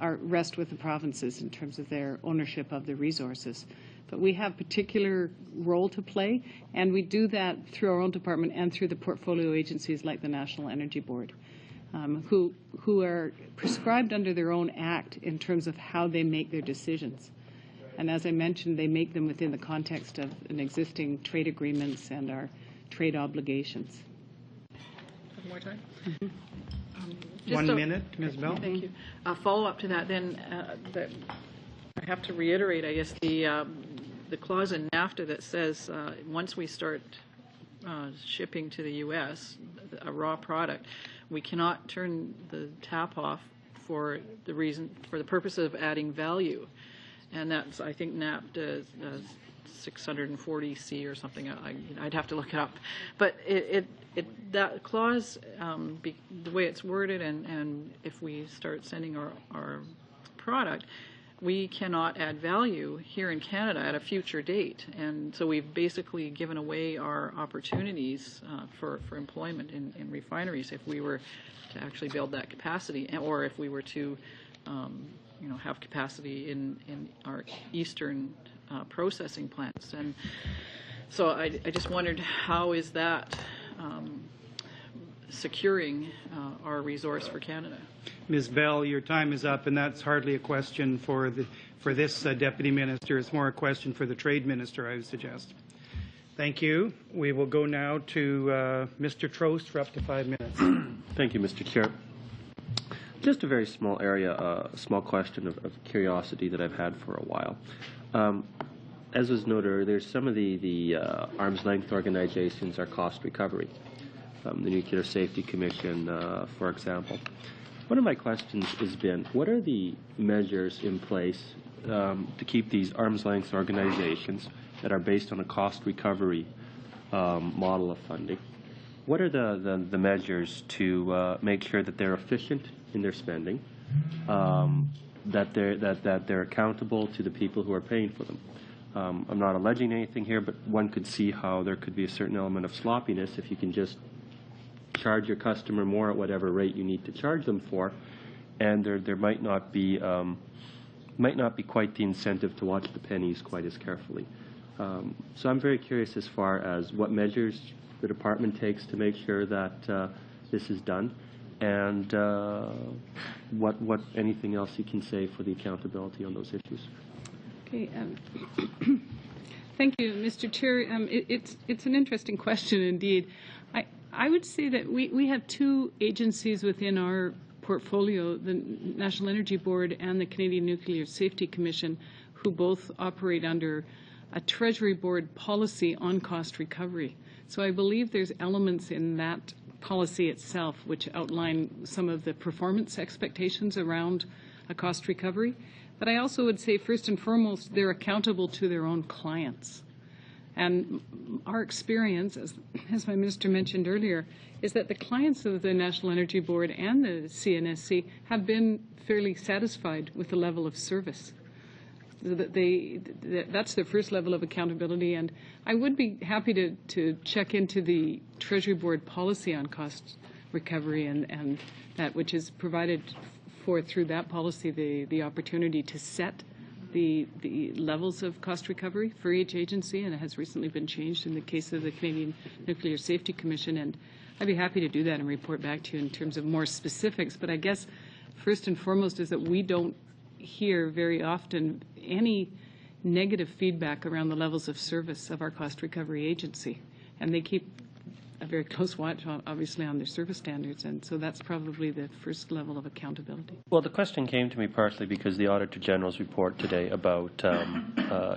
rest with the provinces in terms of their ownership of the resources. But we have particular role to play, and we do that through our own department and through the portfolio agencies like the National Energy Board, who are prescribed under their own act in terms of how they make their decisions. And as I mentioned, they make them within the context of an existing trade agreements and our trade obligations. One more time? Mm-hmm. 1 minute, Ms. Bell. Thank you. Follow up to that, then, that I have to reiterate, I guess, the clause in NAFTA that says once we start shipping to the U.S. a raw product, we cannot turn the tap off for the purpose of adding value. And that's, I think, NAFTA 640C or something. I'd have to look it up. But that clause, the way it's worded, and if we start sending our product, we cannot add value here in Canada at a future date. And so we've basically given away our opportunities for employment in refineries if we were to actually build that capacity, or if we were to have capacity in our eastern processing plants. And so I just wondered, how is that securing our resource for Canada? Ms. Bell, your time is up, and that's hardly a question for this deputy minister. It's more a question for the trade minister, I would suggest. Thank you. We will go now to Mr. Trost for up to 5 minutes. Thank you, Mr. Chair. Just a very small area, a small question of curiosity that I've had for a while. As was noted earlier, there's some of the arm's length organizations are cost recovery. The Nuclear Safety Commission, for example. One of my questions has been, what are the measures in place to keep these arm's length organizations that are based on a cost recovery model of funding? What are the measures to make sure that they're efficient in their spending, that they're accountable to the people who are paying for them? I'm not alleging anything here, but one could see how there could be a certain element of sloppiness if you can just charge your customer more at whatever rate you need to charge them for, and there might not be quite the incentive to watch the pennies quite as carefully. So I'm very curious as far as what measures the department takes to make sure that this is done, and what anything else you can say for the accountability on those issues. Okay. Thank you, Mr. Chair. It's an interesting question indeed. I would say that we have two agencies within our portfolio, the National Energy Board and the Canadian Nuclear Safety Commission, who both operate under a Treasury Board policy on cost recovery. So I believe there's elements in that policy itself which outline some of the performance expectations around a cost recovery. But I also would say, first and foremost, they're accountable to their own clients. And our experience, as my minister mentioned earlier, is that the clients of the National Energy Board and the CNSC have been fairly satisfied with the level of service. That's their first level of accountability. And I would be happy to check into the Treasury Board policy on cost recovery and that which is provided for through that policy, the opportunity to set the levels of cost recovery for each agency, and it has recently been changed in the case of the Canadian Nuclear Safety Commission, and I'd be happy to do that and report back to you in terms of more specifics. But I guess first and foremost is that we don't hear very often any negative feedback around the levels of service of our cost recovery agency, and they keep a very close watch, obviously, on their service standards, and so that's probably the first level of accountability. Well, the question came to me partly because the Auditor General's report today about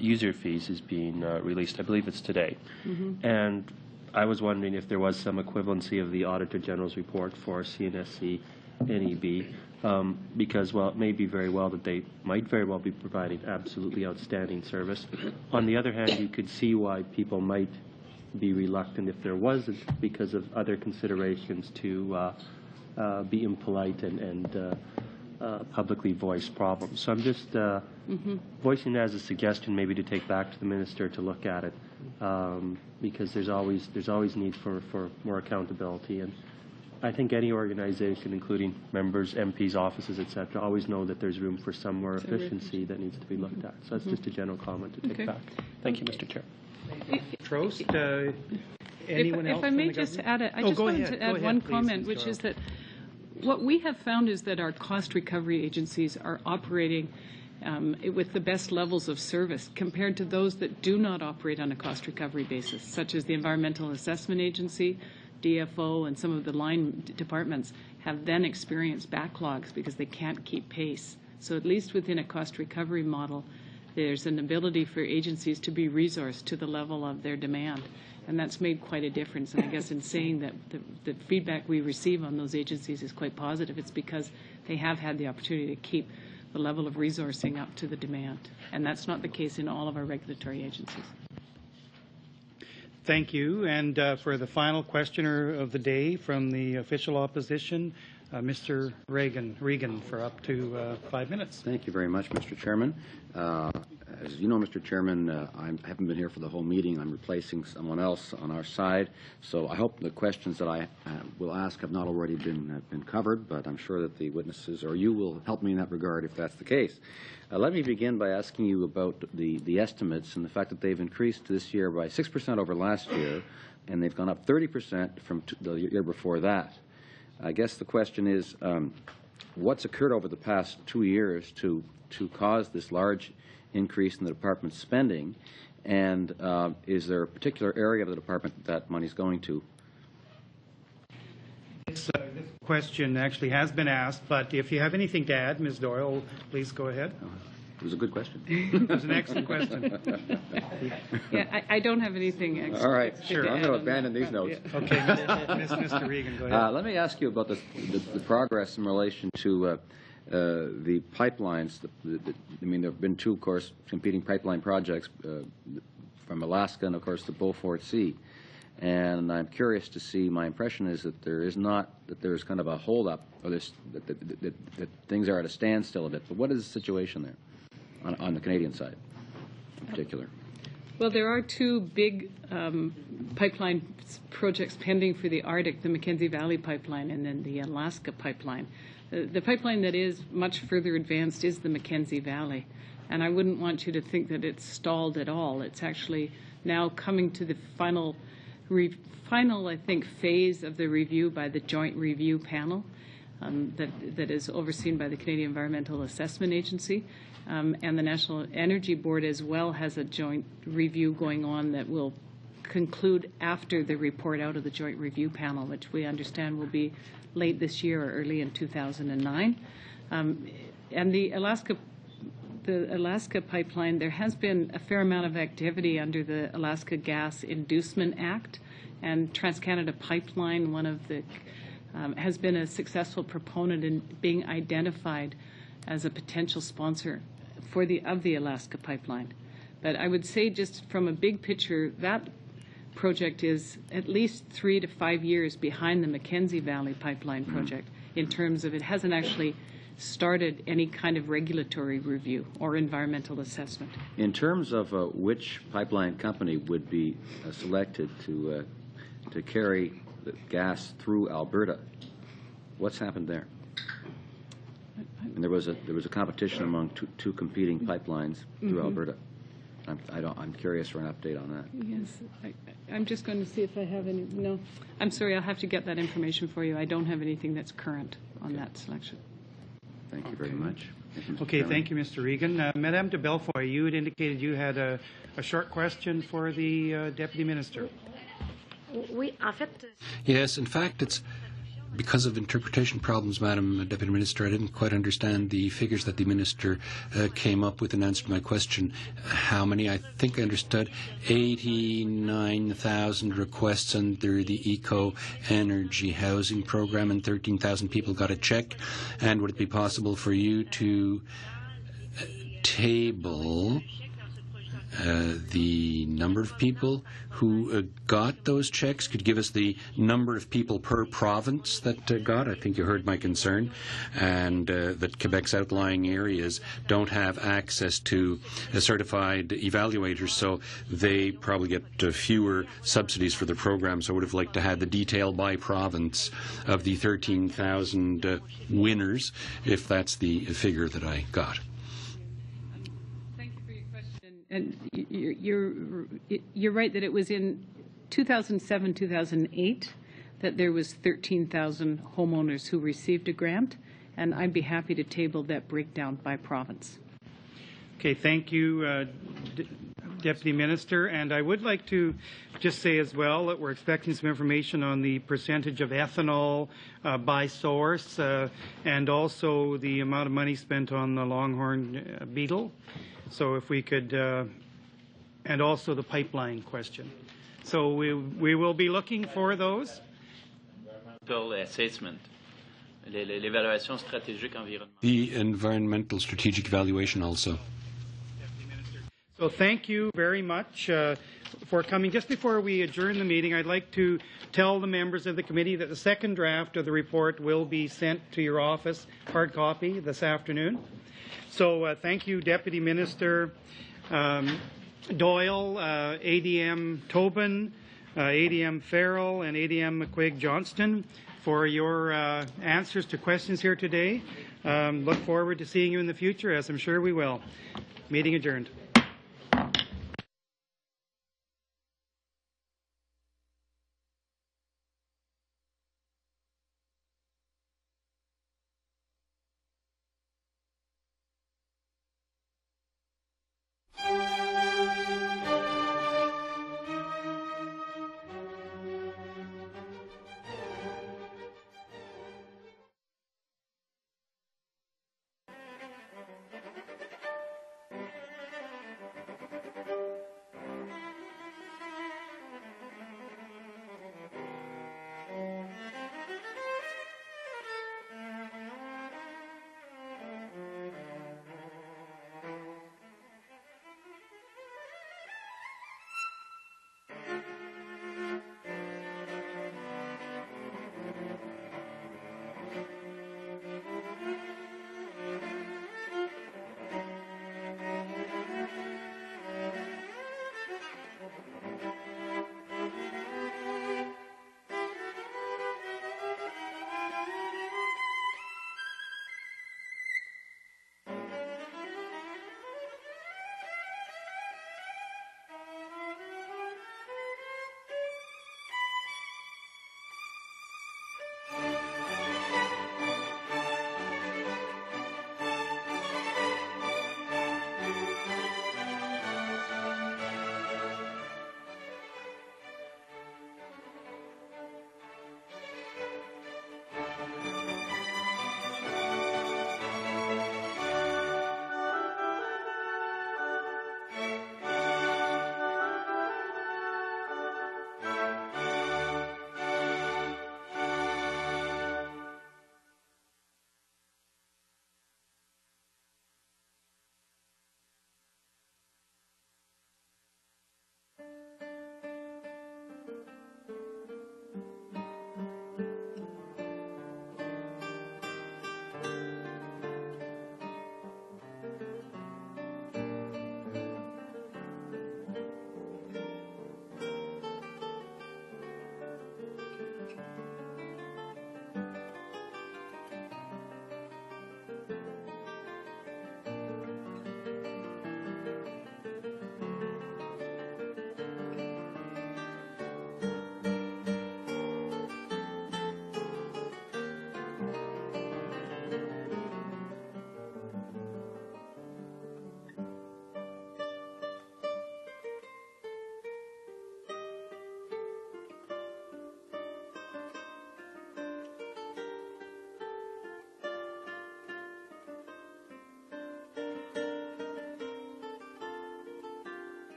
user fees is being released. I believe it's today. Mm-hmm. And I was wondering if there was some equivalency of the Auditor General's report for CNSC NEB, because while it may be very well that they might very well be providing absolutely outstanding service, on the other hand, you could see why people might be reluctant if there wasn't, because of other considerations, to be impolite and publicly voice problems. So I'm just voicing that as a suggestion, maybe to take back to the minister to look at it, because there's always need for more accountability. And I think any organization, including members, MPs, offices, etc., always know that there's room for some more efficiency that needs to be looked at. So that's just a general comment to take back. Thank you, Mr. Chair. Trost, anyone else? If I may just add, I just wanted to add one comment, which is that what we have found is that our cost recovery agencies are operating with the best levels of service compared to those that do not operate on a cost recovery basis, such as the Environmental Assessment Agency, DFO, and some of the line departments have then experienced backlogs because they can't keep pace. So at least within a cost recovery model, there's an ability for agencies to be resourced to the level of their demand. And that's made quite a difference. And I guess in saying that the feedback we receive on those agencies is quite positive, it's because they have had the opportunity to keep the level of resourcing up to the demand. And that's not the case in all of our regulatory agencies. Thank you. And for the final questioner of the day from the official opposition, Mr. Regan, for up to 5 minutes. Thank you very much, Mr. Chairman. As you know, Mr. Chairman, I haven't been here for the whole meeting. I'm replacing someone else on our side. So I hope the questions that I will ask have not already been covered, but I'm sure that the witnesses or you will help me in that regard if that's the case. Let me begin by asking you about the estimates and the fact that they've increased this year by 6% over last year, and they've gone up 30% from the year before that. I guess the question is, what's occurred over the past 2 years to cause this large increase in the department's spending, and is there a particular area of the department that money's going to? This question actually has been asked, but if you have anything to add, Ms. Doyle, please go ahead. It was a good question. It was an excellent question. Yeah, I don't have anything extra. All right, sure. I'm going to abandon these notes. Yeah. Okay, Mr. Regan, go ahead. Let me ask you about the progress in relation to the pipelines. I mean, there have been two, of course, competing pipeline projects from Alaska and, of course, the Beaufort Sea. And I'm curious to see, my impression is that there's kind of a hold-up, or that things are at a standstill a bit. But what is the situation there on the Canadian side in particular? Well, there are two big pipeline projects pending for the Arctic, the Mackenzie Valley Pipeline and then the Alaska Pipeline. The pipeline that is much further advanced is the Mackenzie Valley. And I wouldn't want you to think that it's stalled at all. It's actually now coming to the final, I think, phase of the review by the Joint Review Panel that is overseen by the Canadian Environmental Assessment Agency. And the National Energy Board as well has a joint review going on that will conclude after the report out of the Joint Review Panel, which we understand will be late this year or early in 2009. And the Alaska Pipeline, there has been a fair amount of activity under the Alaska Gas Inducement Act, and TransCanada Pipeline, one of the, has been a successful proponent in being identified as a potential sponsor of the Alaska Pipeline. But I would say, just from a big picture, that project is at least 3 to 5 years behind the Mackenzie Valley Pipeline project in terms of it hasn't actually started any kind of regulatory review or environmental assessment. In terms of which pipeline company would be selected to carry the gas through Alberta, what's happened there? And there was a competition among two competing pipelines through Alberta. I'm curious for an update on that. Yes, I'm just going to see if I have any. No, I'm sorry. I'll have to get that information for you. I don't have anything that's current on that selection. Thank you very much. Okay, thank you, Mr. Regan. Madame de Belfoy, you had indicated you had a short question for the Deputy Minister. Oui, en fait. Yes, in fact, it's because of interpretation problems, Madam Deputy Minister, I didn't quite understand the figures that the Minister came up with in answer to my question. How many? I think I understood 89,000 requests under the Eco Energy Housing Program and 13,000 people got a check. And would it be possible for you to table the number of people who got those checks? Could you give us the number of people per province that got? I think you heard my concern, and that Quebec's outlying areas don't have access to certified evaluators, so they probably get fewer subsidies for the program. So I would have liked to have the detail by province of the 13,000 winners, if that's the figure that I got. And you're right that it was in 2007, 2008 that there was 13,000 homeowners who received a grant, and I'd be happy to table that breakdown by province. Okay, thank you, Deputy Minister. And I would like to just say as well that we're expecting some information on the percentage of ethanol by source and also the amount of money spent on the Longhorn Beetle. So if we could, and also the pipeline question. So we will be looking for those. Assessment. L'évaluation stratégique environnementale. The environmental strategic evaluation also. So thank you very much for coming. Just before we adjourn the meeting, I'd like to tell the members of the committee that the second draft of the report will be sent to your office, hard copy, this afternoon. So thank you, Deputy Minister Doyle, ADM Tobin, ADM Farrell, and ADM McQuaig-Johnston for your answers to questions here today. Look forward to seeing you in the future, as I'm sure we will. Meeting adjourned.